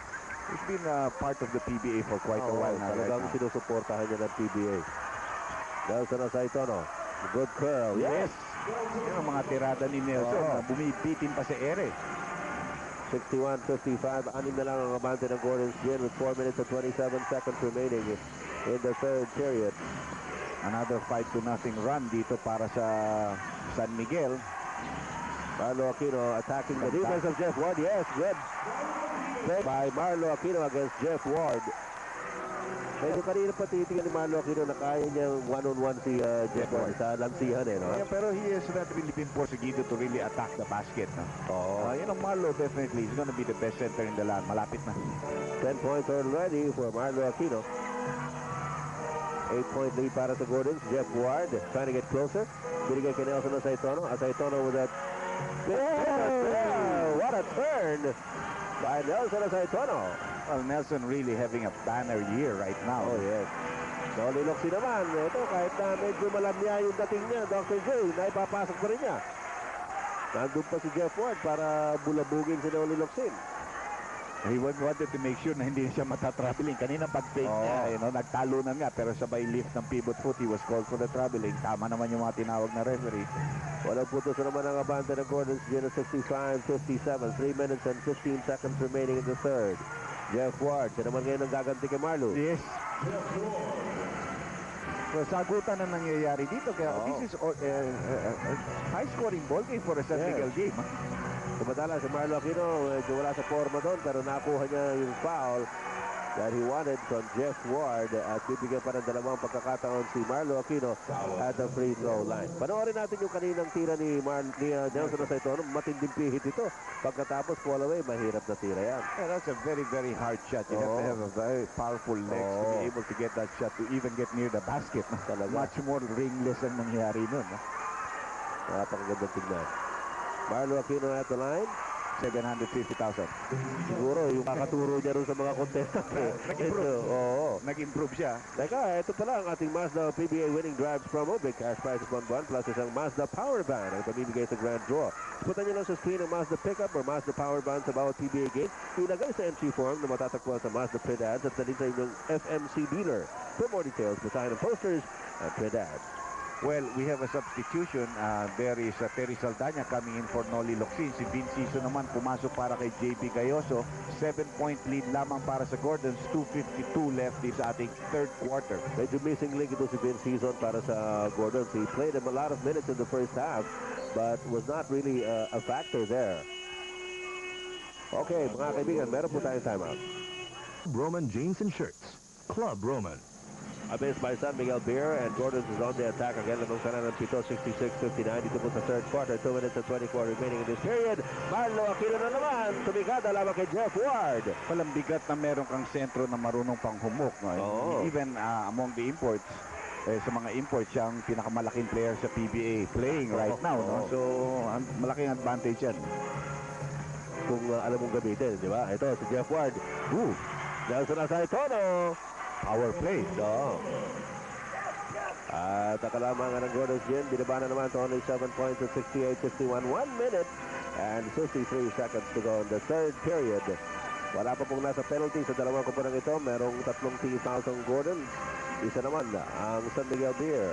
he's been part of the PBA for quite a while now. Talagang sinusuportahan niya ng PBA. Nelson Saitono, good curl. Yes! Yan ang mga tirada ni Nelson na bumibitin pa sa ere. 61-55. Anim na lang ang abante ng Gordon's Gin with 4 minutes and 27 seconds remaining in the third period. Another 5-0 run dito para sa San Miguel. Marlo Aquino attacking the defense of Jeff Ward. Yes, good. Played by Marlo Aquino against Jeff Ward. Medyo kanina pa titingin ni Marlo Aquino na kaya niyang one-on-one si Jeff Ward sa lansihan no? Yeah, pero he has not really been porsigido to really attack the basket. No? You know, Marlo definitely is going to be the best center in the land. Malapit na. 10 points already for Marlo Aquino. 8-point lead para sa Gordons. Jeff Ward trying to get closer. Binigay kay Nelson Asaitono. Asaitono with that. What a turn by Nelson Asaitono. Well, Nelson really having a banner year right now. Oh, yes. So, Liloxi naman. Ito, kahit na medyo malamya yung dating niya, Dr. J, naipapasok pa rin niya. Nandun pa si Jeff Ward para bulabugin si Noli Locsin. He wanted to make sure na hindi siya matatraveling. Kanina pag-fake niya, nagtalunan nga. Pero sabay lift ng pivot foot, he was called for the traveling. Tama naman yung mga tinawag na referee. Walang putos naman ang abante ng Gordons. Gina 65-57. 3 minutes and 15 seconds remaining in the third. Jeff Ward, siya naman ngayon ang gaganti kay Marlo. Yes. So, sagutan na nangyayari dito. Kaya this is high-scoring ball game for a San Miguel game. Tumatala si Marlo Aquino, medyo wala sa forma doon, pero nakuha niya yung foul that he wanted from Jeff Ward at bibigyan pa ng dalawang pagkakataon si Marlo Aquino at the free throw line. Panoorin natin yung kaninang tira ni Nelson Asaitono. Matinding pihit ito. Pagkatapos fall away, mahirap na tira yan. Yeah, that's a very, very hard shot. You have to have a very powerful legs to be able to get that shot to even get near the basket. Much more ringless ang nangyari nun. Napakagandang tignan. Marlo Aquino at the line. 750,000. Siguro yung makaturo niya rin sa mga contestant. Nag-improve. Oo. Nag-improve siya. Teka, ito pala ang ating Mazda PBA Winning Drives promo. Big cash prizes on one plus isang Mazda Power Band ang pamimigay sa Grand Draw. Punta nyo lang sa screen ng Mazda Pickup or Mazda Power Band sa bawat PBA game. Ilagay sa entry form na matatagpuan sa Mazda Print Ads at dalhin sa inyong FMC dealer. For more details, basahin ang posters at Print Ads. Well, we have a substitution. There is Terry Saldana coming in for Noli Locsin. Si Vin Siso naman pumasok para kay JB Gayoso. 7-point lead lamang para sa Gordons. 2:52 left din sa ating third quarter. Medyo missing link ito si Vince Season para sa Gordons. He played him a lot of minutes in the first half but was not really a factor there. Okay, mga kaibigan, meron po tayong timeout. Roman jeans and shirts. Club Roman. Abis by San Miguel Beer and Gordons is on the attack again. Lamang sana ng Pito, 66-59 dito po sa third quarter. 2 minutes and 24 remaining in this period. Marlo Aquino na naman. Tumigada lamang kay Jeff Ward. Walang bigat na meron kang sentro na marunong pang humok. No? Even among the imports, sa mga imports, siya ang pinakamalaking player sa PBA playing right now. No? So, malaking advantage yan. Kung alam mong gamitin, di ba? Ito, si Jeff Ward. Nelson Asaitono. Power play. At nakalamangan ng Gordons Gin. Binaba na naman to only 7 points at 68-61. 1 minute and 53 seconds to go in the third period. Wala pa pong nasa penalty sa dalawang kupunang ito. Merong 3 team fouls ang Gordon. Isa naman ang San Miguel Beer.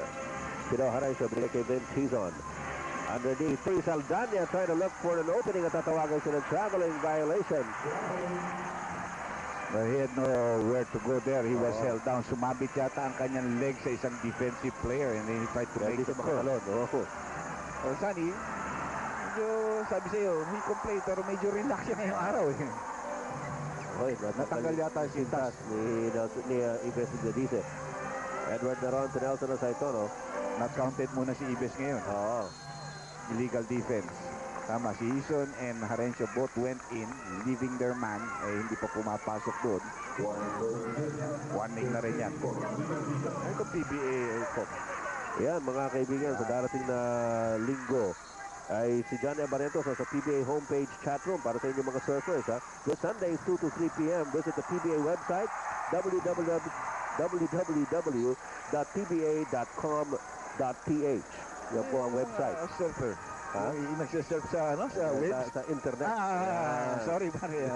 Pino Haresio, binigay kay Vince Hizon. Underneath, Terry Saldana trying to look for an opening at tatawagan sila traveling violation. But he had nowhere to go there. He was held down. Sumabit yata ang kanyang leg sa isang defensive player and then he tried to make the curl. Sunny, medyo sabi sa'yo, he complained pero medyo relax siya ngayong araw. Natanggal yata si Tas ni Ibes Gadice. Edward Naron to Nelson Asaitono. Not counted muna si Ibes ngayon. Illegal defense. Tama, si Ison and Harencio both went in, leaving their man. Hindi pa pumapasok doon. Warning na rin yan. Ito PBA ko. Yan, mga kaibigan, sa darating na linggo ay si Johnny Abarentos sa PBA homepage chatroom para sa inyong mga surfers. This Sunday, 2 to 3 p.m. Visit the PBA website, www.pba.com.ph. Yan po ang website. Surfer. Nagsisurf sa, waves? Sa internet. Sorry, pare.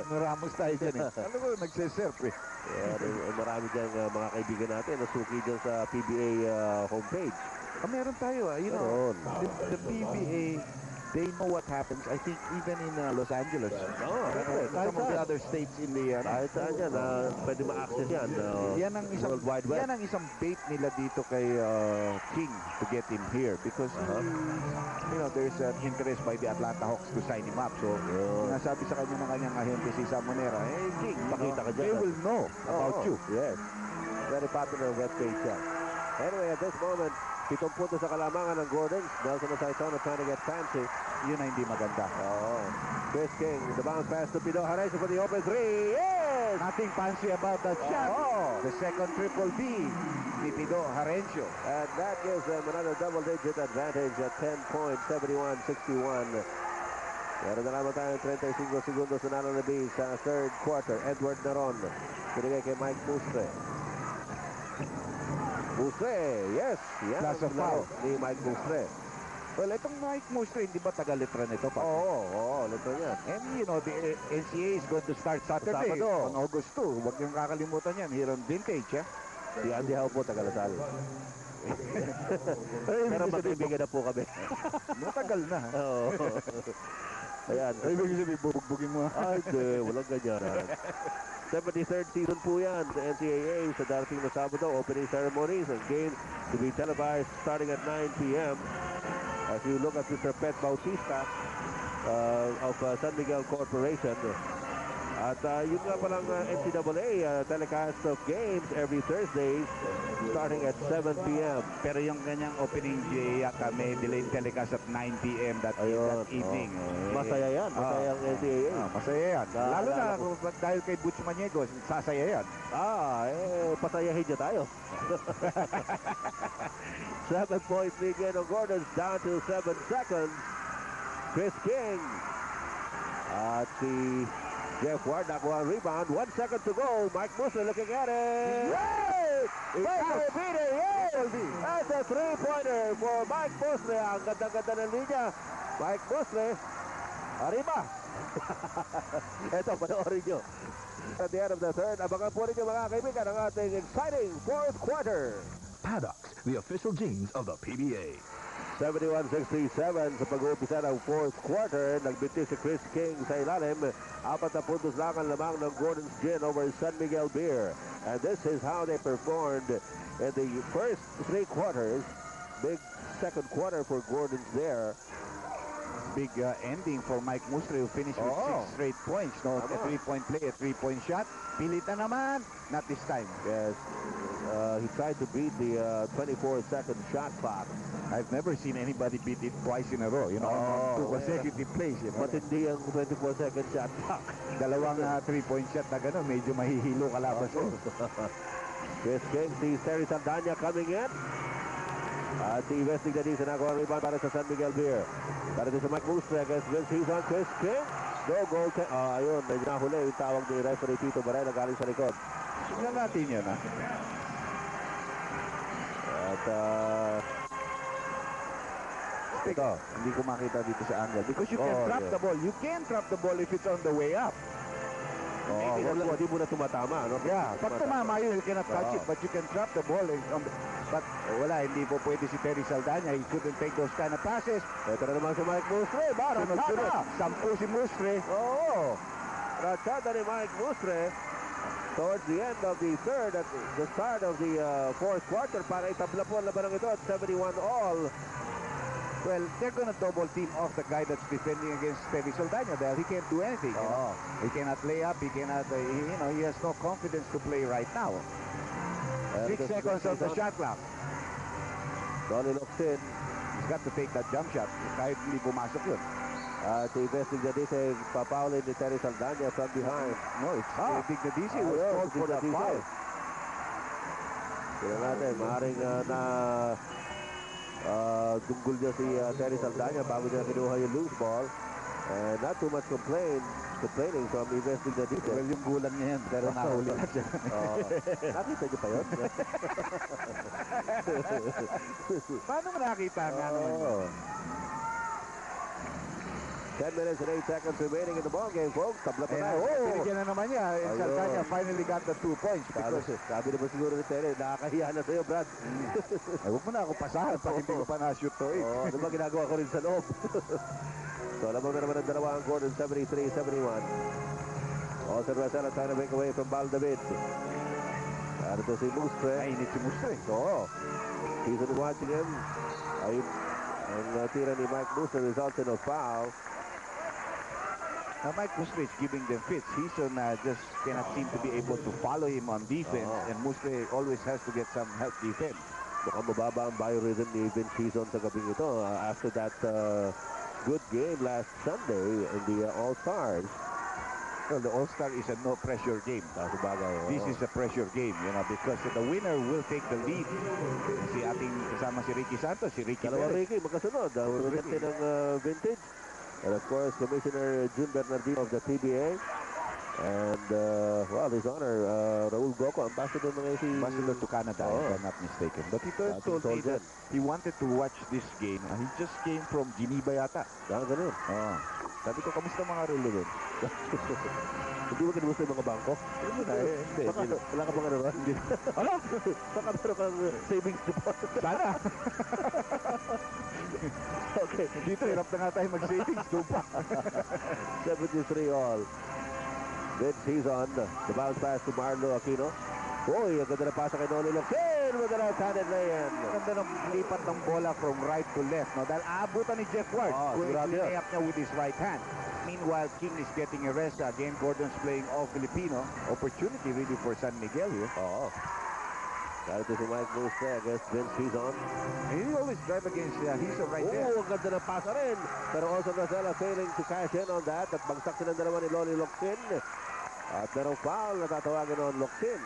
Maramos tayo dyan eh. Ano ko, nagsisurf eh. Marami dyan mga kaibigan natin na suki dyan sa PBA homepage. Meron tayo. You know, the PBA, they know what happens. I think even in Los Angeles. Some of the other states in the... Kahit saan yan, pwede ma-access yan. Yan ang isang, World Wide Web. yan ang isang bait nila dito kay King to get him here because you know, there's an interest by the Atlanta Hawks to sign him up. So, nasabi sa kanya ng kanyang ahente si Samonera, hey King, Pakita ka dyan. they will know about you. Yes. Very popular webpage yan. Anyway, at this moment, 7 puntos sa kalamangan ng Gordons. Nelson Asaitono trying to get fancy. Yun ang hindi maganda. Chris King, the bounce pass to Pino Haresio for the open three. Yes! course. Nothing fancy about that shot. Oh. The second triple B, ni Pido Harencio. And that gives them another double-digit advantage at 10 points, 71-61. Meron na naman tayo 35 segundos na nananabis sa third quarter. Edward Naron, pinigay kay Mike Mustre. Mustre, yes! Yan Plus ang a foul. laro ni Mike Mustre. Well, itong Mike Mustre, hindi ba taga-litra nito? Oo, lito yan. And you know, the NCAA is going to start Saturday Sabado. on August 2. Huwag niyong kakalimutan yan. Here on Vintage, ha? Si Andy Howe po, taga-Lasal. Pero magkaibigan na po kami. Matagal na, ha? Oo. Ayan. Ay, ibig sabihin, bubugbugin mo. Ay, hindi. Walang ganyan. 73rd season po yan sa NCAA sa darating na Sabado. Opening ceremonies and games to be televised starting at 9 p.m. As you look at Mr. Pet Bautista of San Miguel Corporation. At yun nga palang NCAA telecast of games every Thursdays starting at 7 p.m. Pero yung kanyang opening day, yata may delayed telecast at 9 p.m. that evening. Masaya yan. Masaya ang NCAA. Masaya yan. Lalo na dahil kay Butch Maniego, sasaya yan. Pasayahin niya tayo. 7-point lead again of Gordon's down to 7 seconds. Chris King. At si Jeff Ward nakuha ang rebound. 1 second to go. Mike Musler looking at it. Yay! That's a three-pointer for Mike Musler. Ang ganda-ganda ng linya. Mike Musler. Arriba. Ito, panoorin nyo. At the end of the third, abangan po ninyo mga kaibigan ang ating exciting fourth quarter. Paddocks, the official jeans of the PBA. 71-67 sa pag-uumpisa ng fourth quarter. Nagbiti si Chris King sa ilalim. 4 na puntos lang ang lamang ng Gordon's Gin over San Miguel Beer. And this is how they performed in the first 3 quarters. Big second quarter for Gordon's there. Big ending for Mike Mustre, who finished with 6 straight points. No, a 3-point play, a 3-point shot. Pilit na naman. Not this time. Yes. He tried to beat the 24-second shot clock. I've never seen anybody beat it twice in a row, you know, on 2 consecutive plays. You know? But hindi ang 24-second shot clock. Dalawang 3-point shot na gano'n, medyo mahihilo kalaban sa'yo. Chris King sees Terry Saldana coming in. At si Wesley Gadis na nakuha ang rebound para sa San Miguel Beer. Para din sa Mike Mustre against Vince Hughes on Chris King. No goal. Ayun, medyo nahuli yung tawag ni referee Tito Barela galing sa likod. Tignan natin yun, ha? At ito, hindi ko makita dito sa angle. Because you can trap the ball. You can trap the ball if it's on the way up. hindi mo na tumatama. No? Yeah, pag tumama yun, you cannot touch it. But you can trap the ball. But wala, hindi po pwede si Terry Saldana. He couldn't take those kind of passes. Ito na naman si Mike Mustre. Sunod-sunod. 10 si Mustre. Oo. Rachada ni Mike Mustre towards the end of the third at the start of the fourth quarter para itabla po ang labanang ito at 71 all. Well, they're gonna double team off the guy that's defending against Terry Saldana. He can't do anything. You know? He cannot lay up. He cannot, he has no confidence to play right now. 6 seconds on the shot clock. Donnie looks in. He's got to take that jump shot. Kahit hindi pumasok yun. Si Vestig Gadise papaulin ni Terry Saldana from behind. No, it's Big Nadisi who was called for that foul. Kaya natin, maaaring tunggol niya si Terry Saldana bago niya kinuha yung loose ball. And not too much complaining from Vestig Gadise. Well, yung gulang niya yan, pero nakahuli lang siya. Nakita niyo pa yun? Paano mo nakita nga naman yun? 10 minutes and 8 seconds remaining in the ball game, folks. Tabla pa tayo. Binigyan na naman niya. Saldana finally got the 2 points. Sabi naman siguro ni Terry, nakakahiya na sa'yo, Brad. Ay, huwag mo na ako pasahan pag hindi ko pa na-shoot to eh. Ano ba ginagawa ko rin sa loob? So, lamang na naman ang dalawa ang Gordon, 73-71. Austin Rosella trying to make away from Baldavid. Ano to si Mustre? Mainit si Mustre. Oo. He's watching him. Ayun. Ang tira ni Mike Mustre results in a foul. Mike Mustre is giving them fits. Heason just cannot seem to be able to follow him on defense. And Mustre always has to get some help defense. Mukhang mababa ang biorhythm ni Vince Hison sa gabing ito after that good game last Sunday in the All-Stars. Well, the All-Star is a no-pressure game. Sabagay. This is a pressure game, because the winner will take the lead. Si ating kasama si Ricky Santos, si Ricky Dalawa Perez. Ricky, magkasunod. Presidente ng Vintage. And of course, Commissioner June Bernardino of the PBA. And, well, his honor, Raul Goco, ambassador ng AC. Ambassador to Canada, if I'm not mistaken. But he told me that he wanted to watch this game. He just came from Geneva yata. Ganun. Oh. Sabi ko, kamusta mga relo doon? Hindi mo kinumusta yung mga bangko? Hindi. Wala ka bang ano ba? Hindi. Ano? Baka meron kang savings deposit. Sana. Okay. Dito, hirap na nga tayo mag-savings. Tupa. 73 all. Mid-season. The bounce pass to Marlo Aquino. Uy, ang ganda na pasa kay Noli Locsin. Maganda na Tanner Layan. Ganda ng lipat ng bola from right to left. No? Dahil aabutan ni Jeff Ward. Sigurado yan. Layup niya with his right hand. Meanwhile, King is getting a rest. Again, Gordon's playing all Filipino. Opportunity really for San Miguel here. Oo. Dahil ito si Mike Muspe against Vince Hizon. He always drive against Hizon right there. Ang ganda na pasa rin. Pero also Rosella failing to cash in on that. At bagsak silang dalawa ni Loli Locsin. At merong foul na tatawagin on Locsin.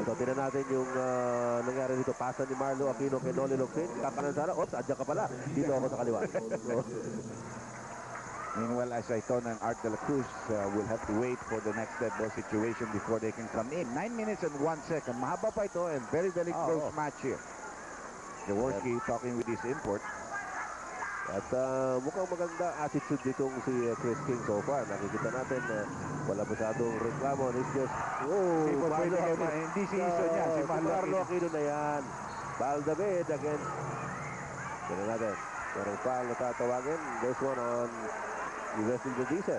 Ito, tinan natin yung nangyari dito. Pasa ni Marlo Aquino kay Loli Locsin. Kakanan sana. Oops, adyan ka pala. Dito ako sa kaliwa. Meanwhile, as I told and Art de la Cruz will have to wait for the next dead ball situation before they can come in. 9 minutes and 1 second. Mahaba pa ito and very, very close match here. Jaworski talking with his import. At mukhang maganda attitude ditong si Chris King so far. Nakikita natin wala masyadong reklamo. It's just, hindi si Hizon niya. Si Marlo Aquino na yan. Baldabid against, tinan natin. Merong foul na tatawagin. This one on Wesley Medice.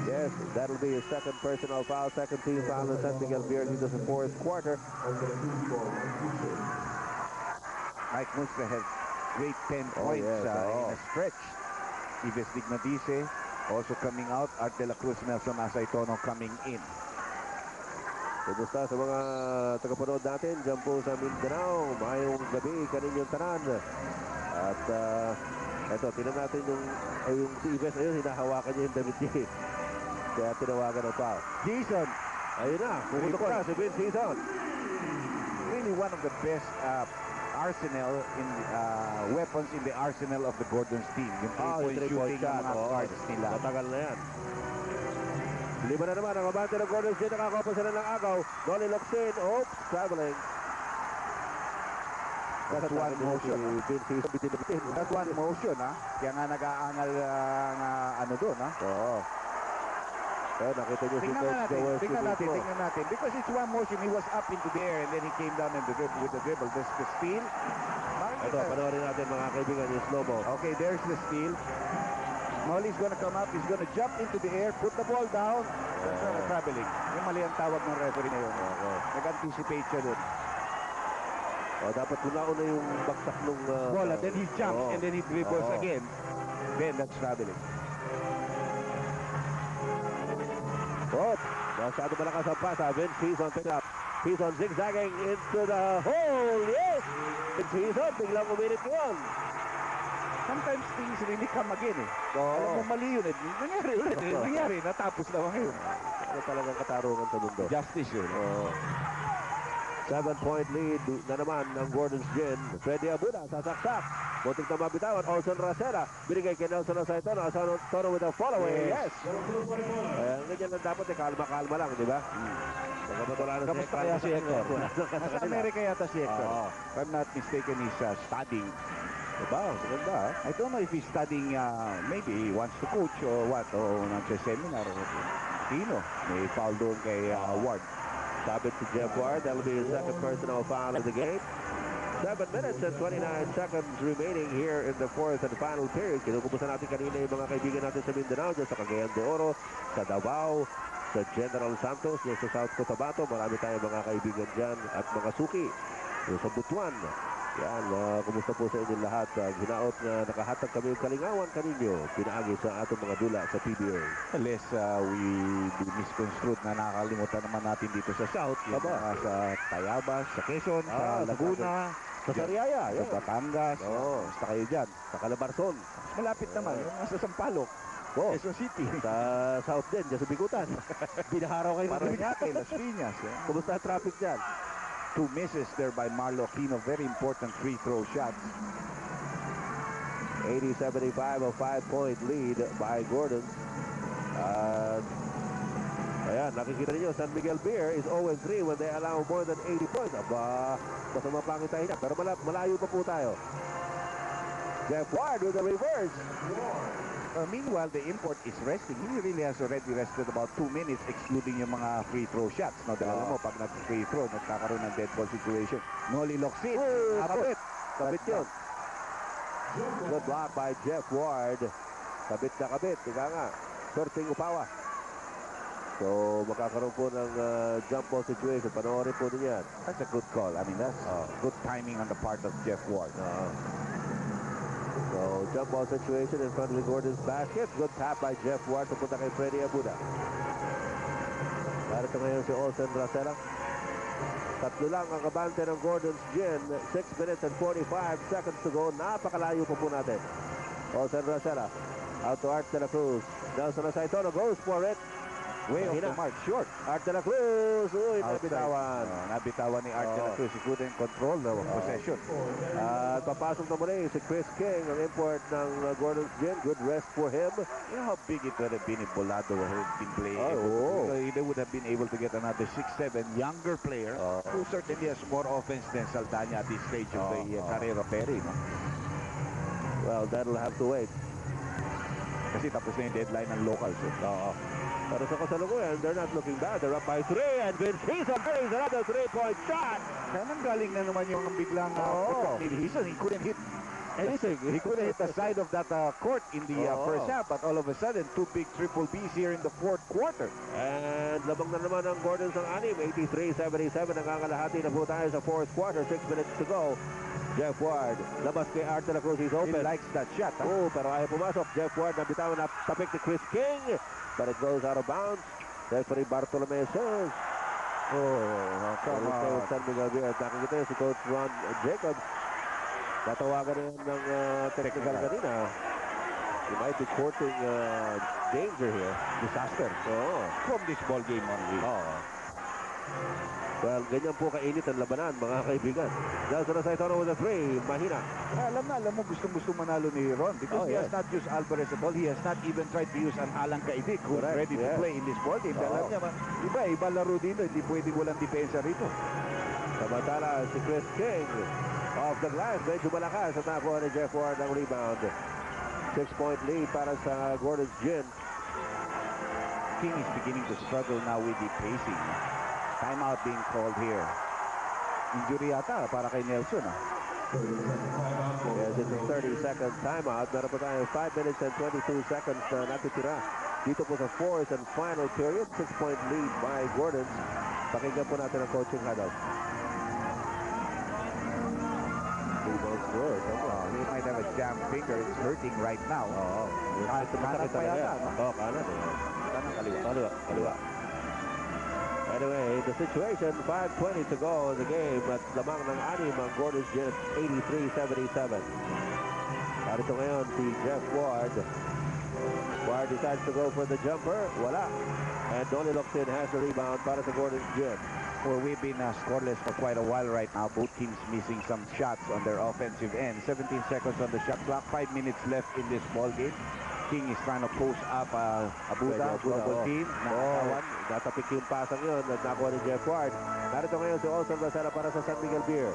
Yes, that'll be his second personal foul, second team foul in San Miguel Beer dito sa fourth quarter. Mike Muspe has great 10 points in a stretch. Ives Dignadice also coming out. Art de la Cruz, Nelson Asaitono coming in. Kumusta sa mga tagapanood natin dyan po sa Mindanao. Mayong gabi kaninyong tanan. At eto, tinan natin yung si Ives ayun, hinahawakan niya yung damit niya. Kaya tinawagan ng foul. Hizon, Ayun na, puputok na si Vince Hizon. really one of the best arsenal in weapons in the arsenal of the Gordon's team. Yung Yung three-point shooting ng mga cards nila. Matagal na yan. Lima na naman ang abante ng Gordon's team. Nakakuha pa sila ng agaw. Noli Locsin, oops, traveling. That's one motion. Vince Hizon, bitin-bitin. That's one motion, ha? Kaya nga nag-aangal na ano doon, ha? Oo. Eh, nakita niyo si Coach Joel Tingnan natin, Sibuko. tingnan natin. Because it's one motion, he was up into the air and then he came down in the dribble with the dribble. There's the steal. Ito, panoorin natin mga kaibigan yung slow-mo. Okay, there's the steal. Molly's gonna come up, he's gonna jump into the air, put the ball down. Traveling. Yung mali ang tawag ng referee na yun. Okay. Nag-anticipate siya doon. O, dapat una yung bagsak nung... Ball, and then he jumps Oo. and then he dribbles Oo. again. Then that's traveling. Oops! Masyado malakas ang pasa. Vince Hizon pick up. Hizon zigzagging into the hole. Yes! Vince Hizon, biglang uminit yun. Sometimes things really come again eh. Oo. Alam mo mali yun eh. Nangyari ulit eh. Nangyari, natapos na ngayon. Ano talagang katarungan sa mundo? Justice yun. Oo. 7-point lead na naman ng Gordon's Gin. Freddy Abuda, sasaksak. Muntik na mabitawan. Olson Racera. Binigay kay Nelson Asaitono. Asaitono with a follow-away. Yes! Ang ganyan na dapat eh. Kalma-kalma lang, di ba? Nagpapatula na Kamusta kaya si Hector? Nasa Nasa Amerika yata si Hector. Oo. If I'm not mistaken, he's studying. Diba? Maganda ha? I don't know if he's studying, maybe he wants to coach or what, o nag-seminar or sino. May foul doon kay Ward. Sabit si Jeff Ward. That'll be his second personal foul of the game. 7 minutes and 29 seconds remaining here in the fourth and final period. Kinukumusta natin kanina yung mga kaibigan natin sa Mindanao, dyan sa Cagayan de Oro, sa Davao, sa General Santos, dyan sa South Cotabato. Marami tayong mga kaibigan dyan at mga suki. Dyan sa Butuan. Yan, kumusta po sa inyo lahat? Hinaot na nakahatag kami yung kalingawan kaninyo. Pinaagi sa atong mga dula sa PBA. Unless we be misconstrued na nakakalimutan naman natin dito sa South. Yung Aba. mga sa Tayabas, sa Quezon, sa sa Laguna, Sa Sariaya, sa yan. Batangas. Oo. Basta kayo dyan. Sa Calabarzon. Mas malapit naman, yung mga sa Sampaloc. Oh, Quezon City. sa South din, dyan sa Bigutan. Binaharaw kayo. Parañaque, Las Piñas. Kumusta ang traffic dyan? 2 misses there by Marlo Aquino. Very important free throw shots. 80-75, a 5-point lead by Gordon. Ayan, nakikita niyo, San Miguel Beer is 0-3 when they allow more than 80 points. Aba, masama pangit tayo niya. Pero malayo pa po tayo. Jeff Ward with the reverse. Meanwhile, the import is resting. He really has already rested about 2 minutes, excluding yung mga free throw shots. No, dahil alam mo, pag nag-free throw, nagkakaroon ng dead ball situation. Noli Locsin. Kabit. Kabit yun. Good block by Jeff Ward. Kabit na kabit. Ika nga. Surfing Upawa. So, makakaroon po ng jump ball situation. Panoorin po niyan. That's a good call. I mean, that's good timing on the part of Jeff Ward. So, jump ball situation in front of the Gordon's basket. Good tap by Jeff Ward. Pupunta kay Freddy Abuda. Narito ngayon si Olsen Racela. Tatlo lang ang kabante ng Gordon's Gin. 6 minutes and 45 seconds to go. Napakalayo po natin. Olsen Racela. Out to Art de la Cruz. Nelson Asaitono goes for it. Way off the mark, short. Art de la Cruz. Uy, Outside. nabitawan. Nabitawan ni Art de la Cruz. He couldn't control the possession. At papasok na muli si Chris King, ang import ng Gordon's Gin. Good rest for him. You know how big it would have been if Bolado had been playing. They would have been able to get another 6'7" younger player who certainly has more offense than Saldana at this stage of the career of Perry. No? Well, that'll have to wait. Kasi tapos na yung deadline ng locals. Pero sa kasalukuyan, they're not looking bad. They're up by 3 and Vince Hison brings another 3-point shot. Saan galing na naman yung biglang Hison? He couldn't hit anything. He couldn't hit the side of that court in the first half, but all of a sudden, 2 big triple Bs here in the fourth quarter. And labang na naman ang Gordons ang anim. 83-77 ang kakalahati na po tayo sa fourth quarter. 6 minutes to go. Jeff Ward, labas kay Art de la Cruz. He's open. He likes that shot. Pero ayaw pumasok. Jeff Ward, nabitawan na tapik ni Chris King. But it goes out of bounds. Referee Bartolome says, come on. San Miguel Beer. Nakikita si Coach Ron Jacobs. Natawagan na yun ng technical kanina. He might be courting danger here. Disaster. From this ball game only. Well, ganyan po kainit ang labanan, mga kaibigan. Nelson Asaitono with a 3. Mahina. Alam mo, gustong-gusto manalo ni Ron because he has not used Alvarez at all. He has not even tried to use an Alan Caidic who's ready to play in this ball game. Alam niya, iba laro dito. Hindi pwedeng walang depensa rito. Samantala, si Chris King off the glass. Medyo malakas at nakuha ni Jeff Ward ang rebound. 6-point lead para sa Gordon's Gin. King is beginning to struggle now with the pacing. Timeout being called here. Injury yata para kay Nelson. Yes, it's a 30-second timeout. Meron pa tayo 5 minutes and 22 seconds na natitira. Dito po sa fourth and final period. 6-point lead by Gordon. Pakinggan po natin ang coaching huddle. He might have a jammed finger. It's hurting right now. Masakit talaga. Kanan. Kaliwa. Anyway, the situation, 5:20 to go in the game at lamang ng anim ang Gordon's Gin 83-77. Narito ngayon si Jeff Ward. Ward decides to go for the jumper. Wala. And Noli Locsin has the rebound para sa Gordon's Gin. Well, we've been scoreless for quite a while right now. Both teams missing some shots on their offensive end. 17 seconds on the shot clock. 5 minutes left in this ball game. King is trying to post up Abuda, double team. Natapik yung pasang yun at nakuha ni Jeff Ward. Narito ngayon si Olsen Racela para sa San Miguel Beer.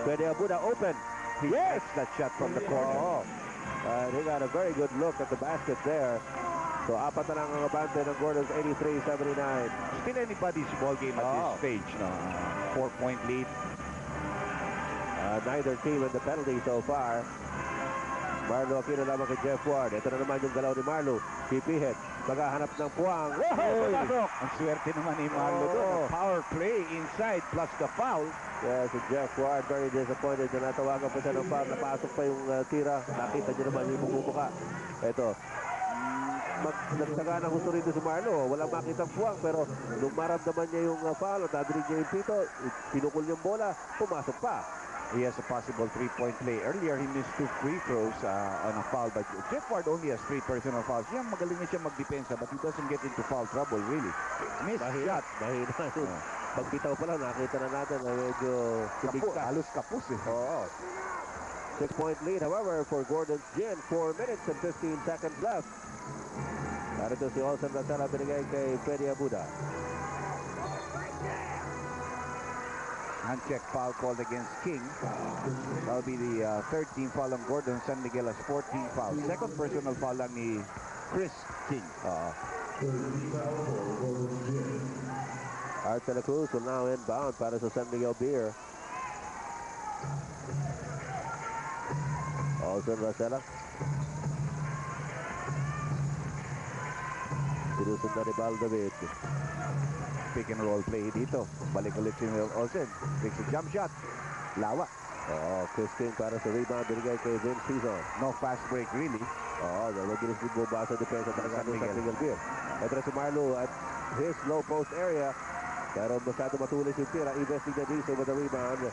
Pwede Abuda open. Yes! That shot from the corner. He got a very good look at the basket there. So apat na lang ang abante ng Gordon's 83-79. Still anybody's ball game at this stage. No? 4-point lead. Neither team in the penalty so far. Marlo Aquino lamang kay Jeff Ward. Ito na naman yung galaw ni Marlo. Pipihit. Maghahanap ng puwang. Pasok! Ang swerte naman ni Marlo doon. Power play inside plus the foul. Yes, si Jeff Ward very disappointed na natawagan pa siya ng foul. Napasok pa yung tira. Nakita niyo naman yung bumubuka. Ito. Nagtaga ng gusto rito si Marlo. Walang makitang puwang. Pero nung maramdaman niya yung foul at nadinig niya yung pito, pinukul yung bola, pumasok pa. He has a possible three-point play. Earlier, he missed 2 free throws on a foul. But Jeff Ward only has 3 personal fouls. Yan, magaling na siya magdepensa, but he doesn't get into foul trouble, really. Missed Mahina. shot. Mahina. Pagbitaw pa lang, nakita na natin na medyo subigkas. Halos kapus eh. Oo. 6-point lead, however, for Gordon's Gin. 4 minutes and 15 seconds left. Narito si Olsen Rosella binigay kay Freddy Abuda. Hand check foul called against King. That'll be the third team foul on Gordon. San Miguel has 14 fouls. Second personal foul lang ni Chris King. Art de la Cruz will now inbound para sa San Miguel Beer. Olsen Rosella. Sinusundan ni Baldavid. Pick and roll play dito. Balik ulit si Olsen. Takes a jump shot. Lawa. Chris King para sa rebound. Binigay kay Vince Cizon. No fast break really. Mabilis din buba sa depensa talaga ng San Miguel Beer. Ito si Marlo at his low post area. Pero masyado matulis yung tira. Investigadiso with the rebound.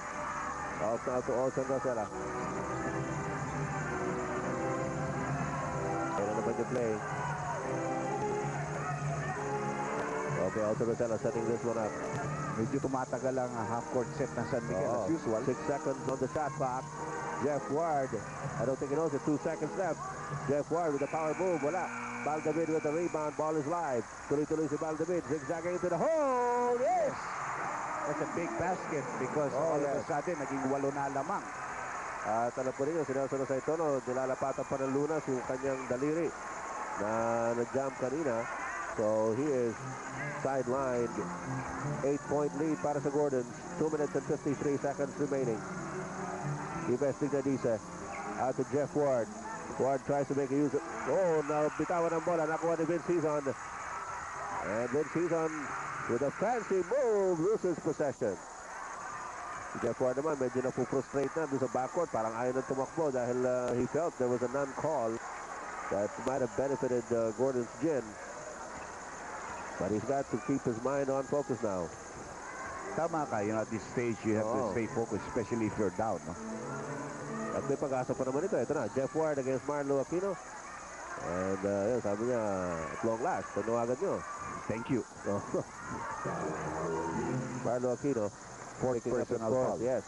Off now to Olsen Rosella. Kaya na naman yung play. Okay, Olsen Rosella setting this one up. Medyo tumatagal ang half-court set ng San Miguel as usual. 6 seconds on the shot clock. Jeff Ward. I don't think he knows it. 2 seconds left. Jeff Ward with a power move. Wala. Baldavid with the rebound. Ball is live. Tuloy-tuloy si Baldavid. Zigzagging into the hole. Yes! That's a big basket because all of a sudden naging 8 na lamang. At alam po ninyo, si Nelson Saitono, nilalapatan pa ng lunas yung kanyang daliri na nag-jump kanina. So he is sidelined. 8-point lead para sa Gordon. 2 minutes and 53 seconds remaining. Investigadiso out to Jeff Ward. Ward tries to make a use of... now bitawan ang bola. Nakuha ni Vince Cizon. And Vince Cizon with a fancy move loses possession. Jeff Ward naman medyo napu-frustrate na doon sa backcourt. Parang ayaw na tumakbo dahil he felt there was a non-call that might have benefited Gordon's Gin. But he's got to keep his mind on focus now. Tama ka, at this stage you have to stay focused, especially if you're down. No? At may pag-asa pa naman ito. Ito na, Jeff Ward against Marlo Aquino. And yun, sabi niya, at long last, panawagan nyo. Thank you. Marlo Aquino. Fourth personal foul. Yes.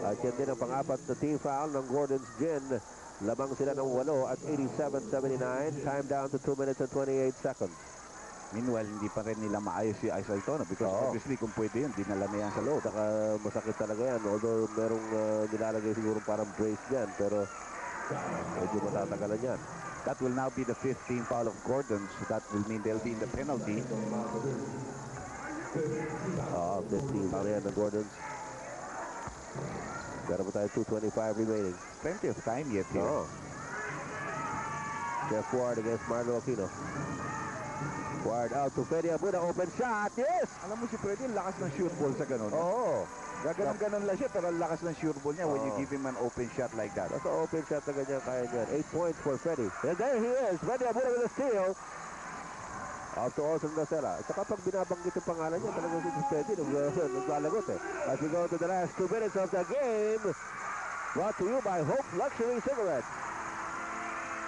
At yan din ang pang-apat na team foul ng Gordon's Gin. Lamang sila ng 8 at 87-79. Time down to 2 minutes and 28 seconds. Meanwhile, hindi pa rin nila maayos si Isaltono because obviously kung pwede yun, dinala na yan sa loob. Saka masakit talaga yan. Although merong nilalagay siguro parang brace dyan. Pero medyo matatagalan yan. That will now be the 15th foul of Gordon. So that will mean they'll be in the penalty. 15 foul yan ng Gordon. Meron pa tayo 2:25 remaining. Plenty of time yet here. Jeff Ward against Marlo Aquino. Ward out to Freddy Abuda. Open shot. Yes! Alam mo si Freddy, lakas ng shoot ball sa ganun. Gaganon-ganon lang siya, pero ang lakas ng shoot ball niya when you give him an open shot like that. That's an open shot na ganyan kaya niyan. 8 points for Freddy. And there he is. Freddy Abuda with a steal. Out to Olsen Rosella. At saka pag binabanggit yung pangalan niya, talagang si Freddy naglalagot eh. As we go to the last 2 minutes of the game, brought to you by Hope Luxury Cigarettes.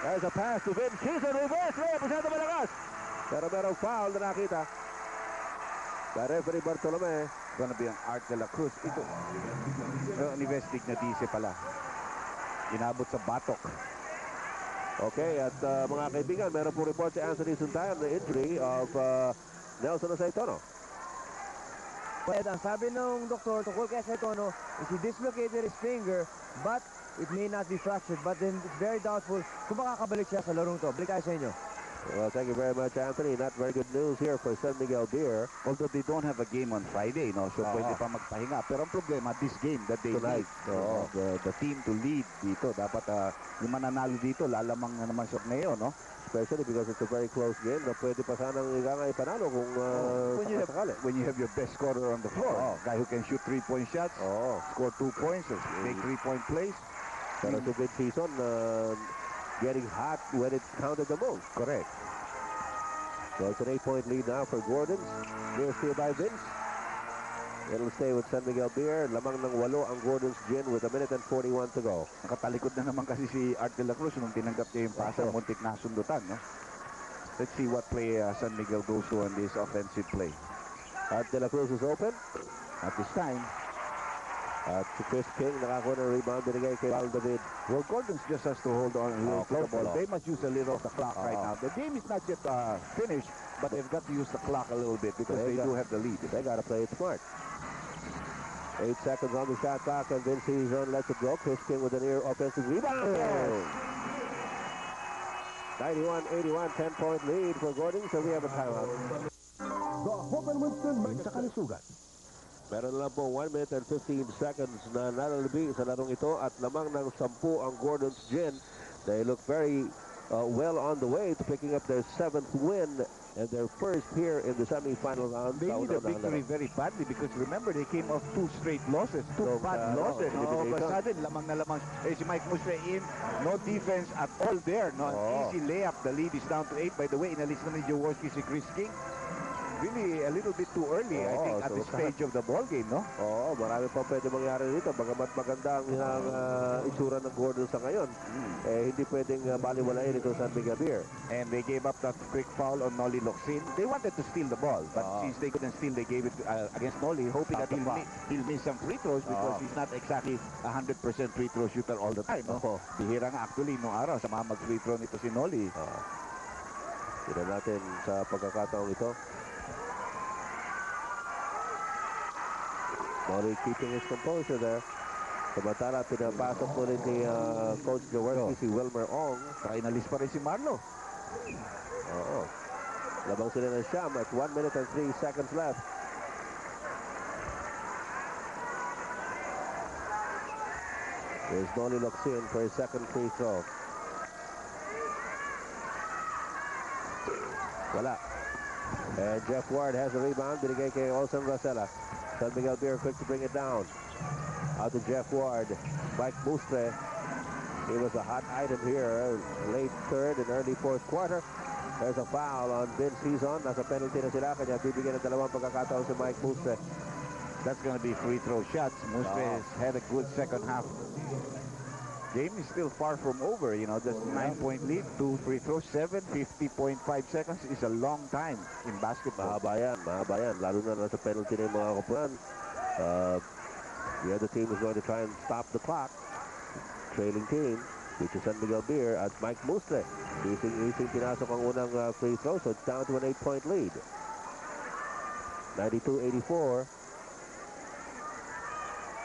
There's a pass to Vince Cizon. Reverse layup. Masyado malakas. Pero merong foul na nakita. By referee Bartolome. Gonna be ang Art de la Cruz. Ito. Investigadiso pala. Inabot sa batok. Okay, at mga kaibigan, meron po report si Anthony Suntayan na injury of Nelson Saitono. But ang sabi ng doktor tungkol kay Saitono is he dislocated his finger but it may not be fractured. But then it's very doubtful kung makakabalik siya sa larong to. Balik tayo sa inyo. Well, thank you very much, Anthony. Not very good news here for San Miguel Beer. Although they don't have a game on Friday, no? So pwede pa magpahinga. Pero ang problema, this game that they Tonight. need, the team to lead dito. Dapat yung mananalo dito, lalamang na naman sa torneo, no? Especially because it's a very close game na pwede pa sanang igangay panalo kung when you have your best scorer on the floor. Guy who can shoot 3-point shots, score 2 points, or make 3-point plays. Pero si Vince Cizon, getting hot when it counted the most. Correct. So it's an 8-point lead now for Gordon. Near steal by Vince. It'll stay with San Miguel Beer. Lamang ng 8 ang Gordon's Gin with 1 minute and 41 to go. Nakatalikod na naman kasi si Art de la Cruz nung tinanggap niya yung pasa, muntik na sundutan, no? Let's see what play San Miguel goes to on this offensive play. Art de la Cruz is open. At this time, At si Chris King nakakuha ng rebound binigay kay Val David. well, Gordon's just has to hold on to the ball. They must use a little of the clock right now. The game is not yet finished, but they've got to use the clock a little bit because they do have the lead. They got to play it smart. 8 seconds on the shot clock, and Vince Zone lets it go. Chris King with a near offensive rebound. 91-81, 10-point lead for Gordon, so we have a timeout. The Hope and Winston sa kalusugan. Meron lang po 1 minute and 15 seconds na nalalabi sa larong ito at lamang ng 10 ang Gordon's Gin. They look very well on the way to picking up their 7th win and their first here in the semifinal round. They need a victory very badly because remember they came off 2 straight losses, 2 bad losses. All of a sudden, lamang na lamang. Si Mike Musre in, no defense at all there. No, an easy layup. The lead is down to 8. By the way, inalis na ni Jaworski si Chris King. Really a little bit too early, I think, at this stage of the ball game, no? Oo, marami pa pwede mangyari dito. Bagamat maganda ang itsura ng Gordon sa ngayon, hindi pwedeng baliwalain ito sa San Miguel Beer. And they gave up that quick foul on Noli Locsin. They wanted to steal the ball, but since they couldn't steal, they gave it against Noli, hoping that he'll miss some free throws because he's not exactly 100% free throw shooter all the time, no? Bihira nga actually nung araw sa mga mag-free throw nito si Noli. Tignan natin sa pagkakataong ito. Noli keeping his composure there. Samantala, pinapasok po rin ni Coach Jaworski si Wilmer Ong. Inalis pa rin si Marlo. Oo. Labang sila ng Sham at 1 minute and 3 seconds left. There's Noli Locsin for his second free throw. Wala. And Jeff Ward has a rebound. Binigay kay Olsen Rosella. San Miguel Beer quick to bring it down. Out to Jeff Ward. Mike Mustre. He was a hot item here. Late third and early fourth quarter. There's a foul on Vince Zone. Nasa penalty na sila. Kanya bibigyan ng 2 pagkakataon si Mike Mustre. That's going to be free throw shots. Mustre has had a good second half. Game is still far from over, you know, just 9-point lead, 2 free throws, 50.5 seconds is a long time in basketball. Mahaba yan. Lalo na nasa penalty na yung mga kapunan. The other team is going to try and stop the clock. Trailing team, which is San Miguel Beer at Mike Mustre. Ising pinasok ang unang free throw, so it's down to an 8-point lead. 92-84.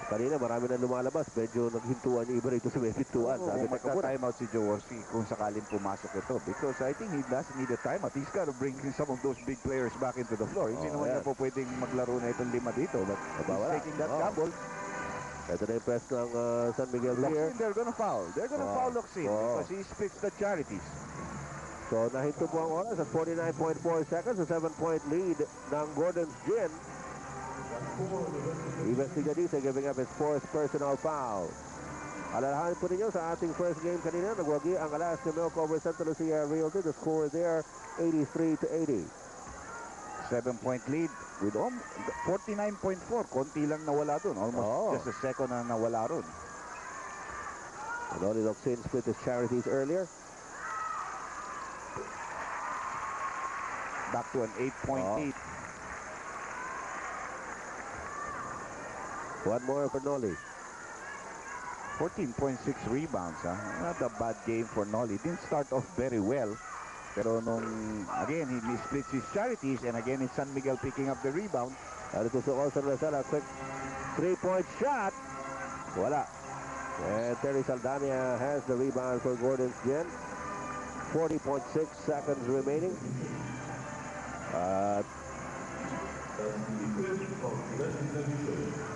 Kanina marami na lumalabas. Medyo naghintuan yung iba rito sa may pintuan. Sabi magka-timeout si Jaworski kung sakaling pumasok ito because I think he doesn't need a timeout. He's got to bring some of those big players back into the floor. Hindi naman niya po pwedeng maglaro na itong 5 dito. But he's taking that gamble. Ito na yung press ng San Miguel Beer. Locsin, they're gonna foul. They're gonna foul Locsin because he splits the charities. So nahinto po ang oras at 49.4 seconds. A 7-point lead ng Gordon's Gin. Investigadiza giving up his 4th personal foul. Alalahanin po ninyo sa ating first game kanina, nagwagi ang Alaska Milk over Santa Lucia Realty. The score there, 83-80. 7-point lead with 49.4. Konti lang nawala dun. Almost just a second na nawala ron. And Noli Locsin split his charities earlier. Back to an 8-point lead. One more for Noli. 14.6 rebounds. Not a bad game for Noli. Didn't start off very well. Pero nung, again, he splits his charities. And again, it's San Miguel picking up the rebound. At ito si Olsen Rosella. Quick 3-point shot. Wala. And Terry Saldana has the rebound for Gordon's Gin. 40.6 seconds remaining.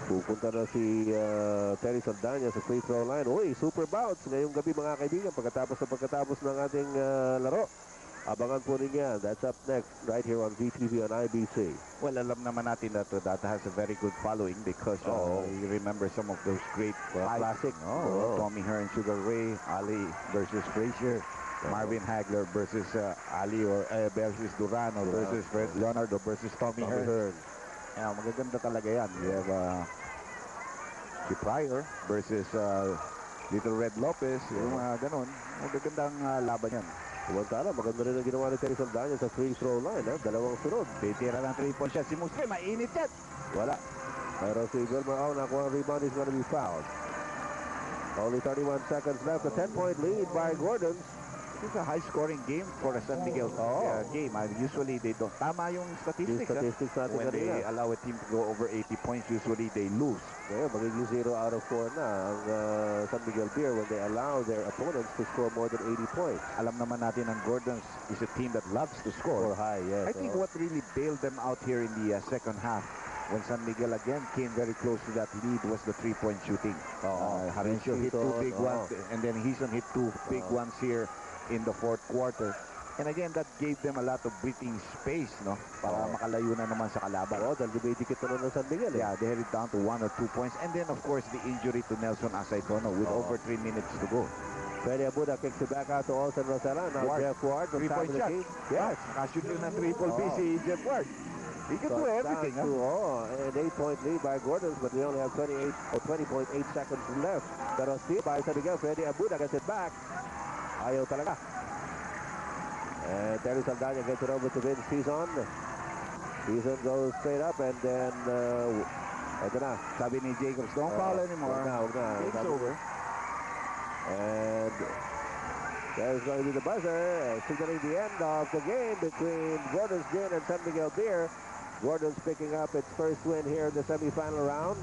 Pupunta na si Terry Saldana sa free throw line. Uy, super bounce ngayong gabi mga kaibigan pagkatapos ng ating laro. Abangan po ninyo. That's up next right here on VTV on IBC. Well, alam naman natin that has a very good following because you remember some of those great classic. Tommy Hearn, Sugar Ray, Ali versus Frazier. Marvin Hagler versus Ali or versus Duran or versus Fred Leonardo versus Tommy Hearn. Yeah, magaganda talaga yan. We have si Pryor versus Little Red Lopez. Yung mga ganon. Magagandang laban yan. Kumantala, maganda rin ang ginawa ni Terry Saldana sa free throw line. Dalawang sunod. Titira ng 3-point shot. Si Muspe, mainit yan. Wala. Pero si Gilmore nakuha ang rebound, is going to be fouled. Only 31 seconds left. A 10-point lead by Gordon. This is a high-scoring game for a San Miguel game. Usually, they don't. Tama yung statistics. Statistics natin When they kanina. allow a team to go over 80 points, usually they lose. Ngayon, magiging 0 out of 4 na ang San Miguel Beer when they allow their opponents to score more than 80 points. Alam naman natin ang Gordons is a team that loves to Score score. high, yes. I think what really bailed them out here in the second half, when San Miguel again came very close to that lead, was the 3-point shooting. Harencio hit 2 big ones, and then Hison hit 2 big ones here in the fourth quarter. And again, that gave them a lot of breathing space, no? Para makalayo na naman sa kalaban. Dahil dumidikit na ng San Miguel. Yeah, they had it down to 1 or 2 points. And then, of course, the injury to Nelson Asaytono with over 3 minutes to go. Freddy Abuda kicks it back out to Olsen Rosella. Now Ward. Jeff Ward from top 3-point of the shot. key. Yes. Nakashoot yun ng triple B si Jeff Ward. He can do everything, To, an 8-point lead by Gordons, but we only have 20.8 seconds left. Pero steal by San Miguel. Freddy Abuda gets it back. Ayaw talaga. And Terry Saldana gets it over to Vince Tizon. Tizon goes straight up, and then ito na. Sabi ni Jacobs, don't foul anymore. Huwag na. Game's over. And there's going to be the buzzer, signaling the end of the game between Gordon's Gin and San Miguel Beer. Gordon's picking up its first win here in the semifinal round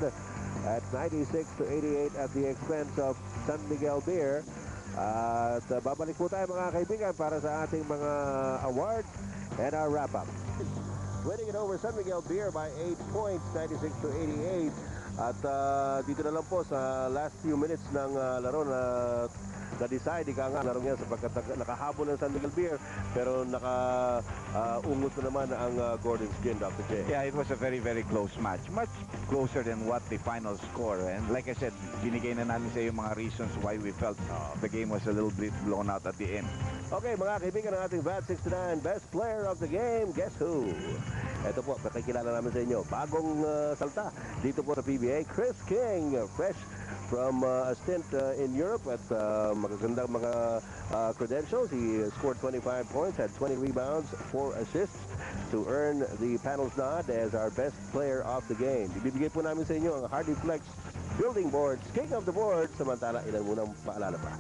at 96-88 at the expense of San Miguel Beer. At babalik po tayo mga kaibigan para sa ating mga awards and our wrap-up. Winning it over San Miguel Beer by 8 points, 96-88. At dito na lang po sa last few minutes ng laro na decide ika nga laro niya sapagkat nakahabol ng San Miguel Beer pero nakaungot na naman ang Gordon's Gin, Dr. J. Yeah, it was a very, very close match. Much closer than what the final score. And like I said, binigay na namin sa iyo mga reasons why we felt the game was a little bit blown out at the end. Okay, mga kaibigan ng ating VAT69 Best Player of the Game, guess who? Ito po, pakikilala namin sa inyo. Bagong salta dito po sa PBA, Chris King, fresh from a stint in Europe at magagandang mga credentials. He scored 25 points, had 20 rebounds, 4 assists to earn the panel's nod as our best player of the game. Ibibigay po namin sa inyo ang Hardy Flex Building Boards, King of the Board. Samantala, ilan munang paalala pa.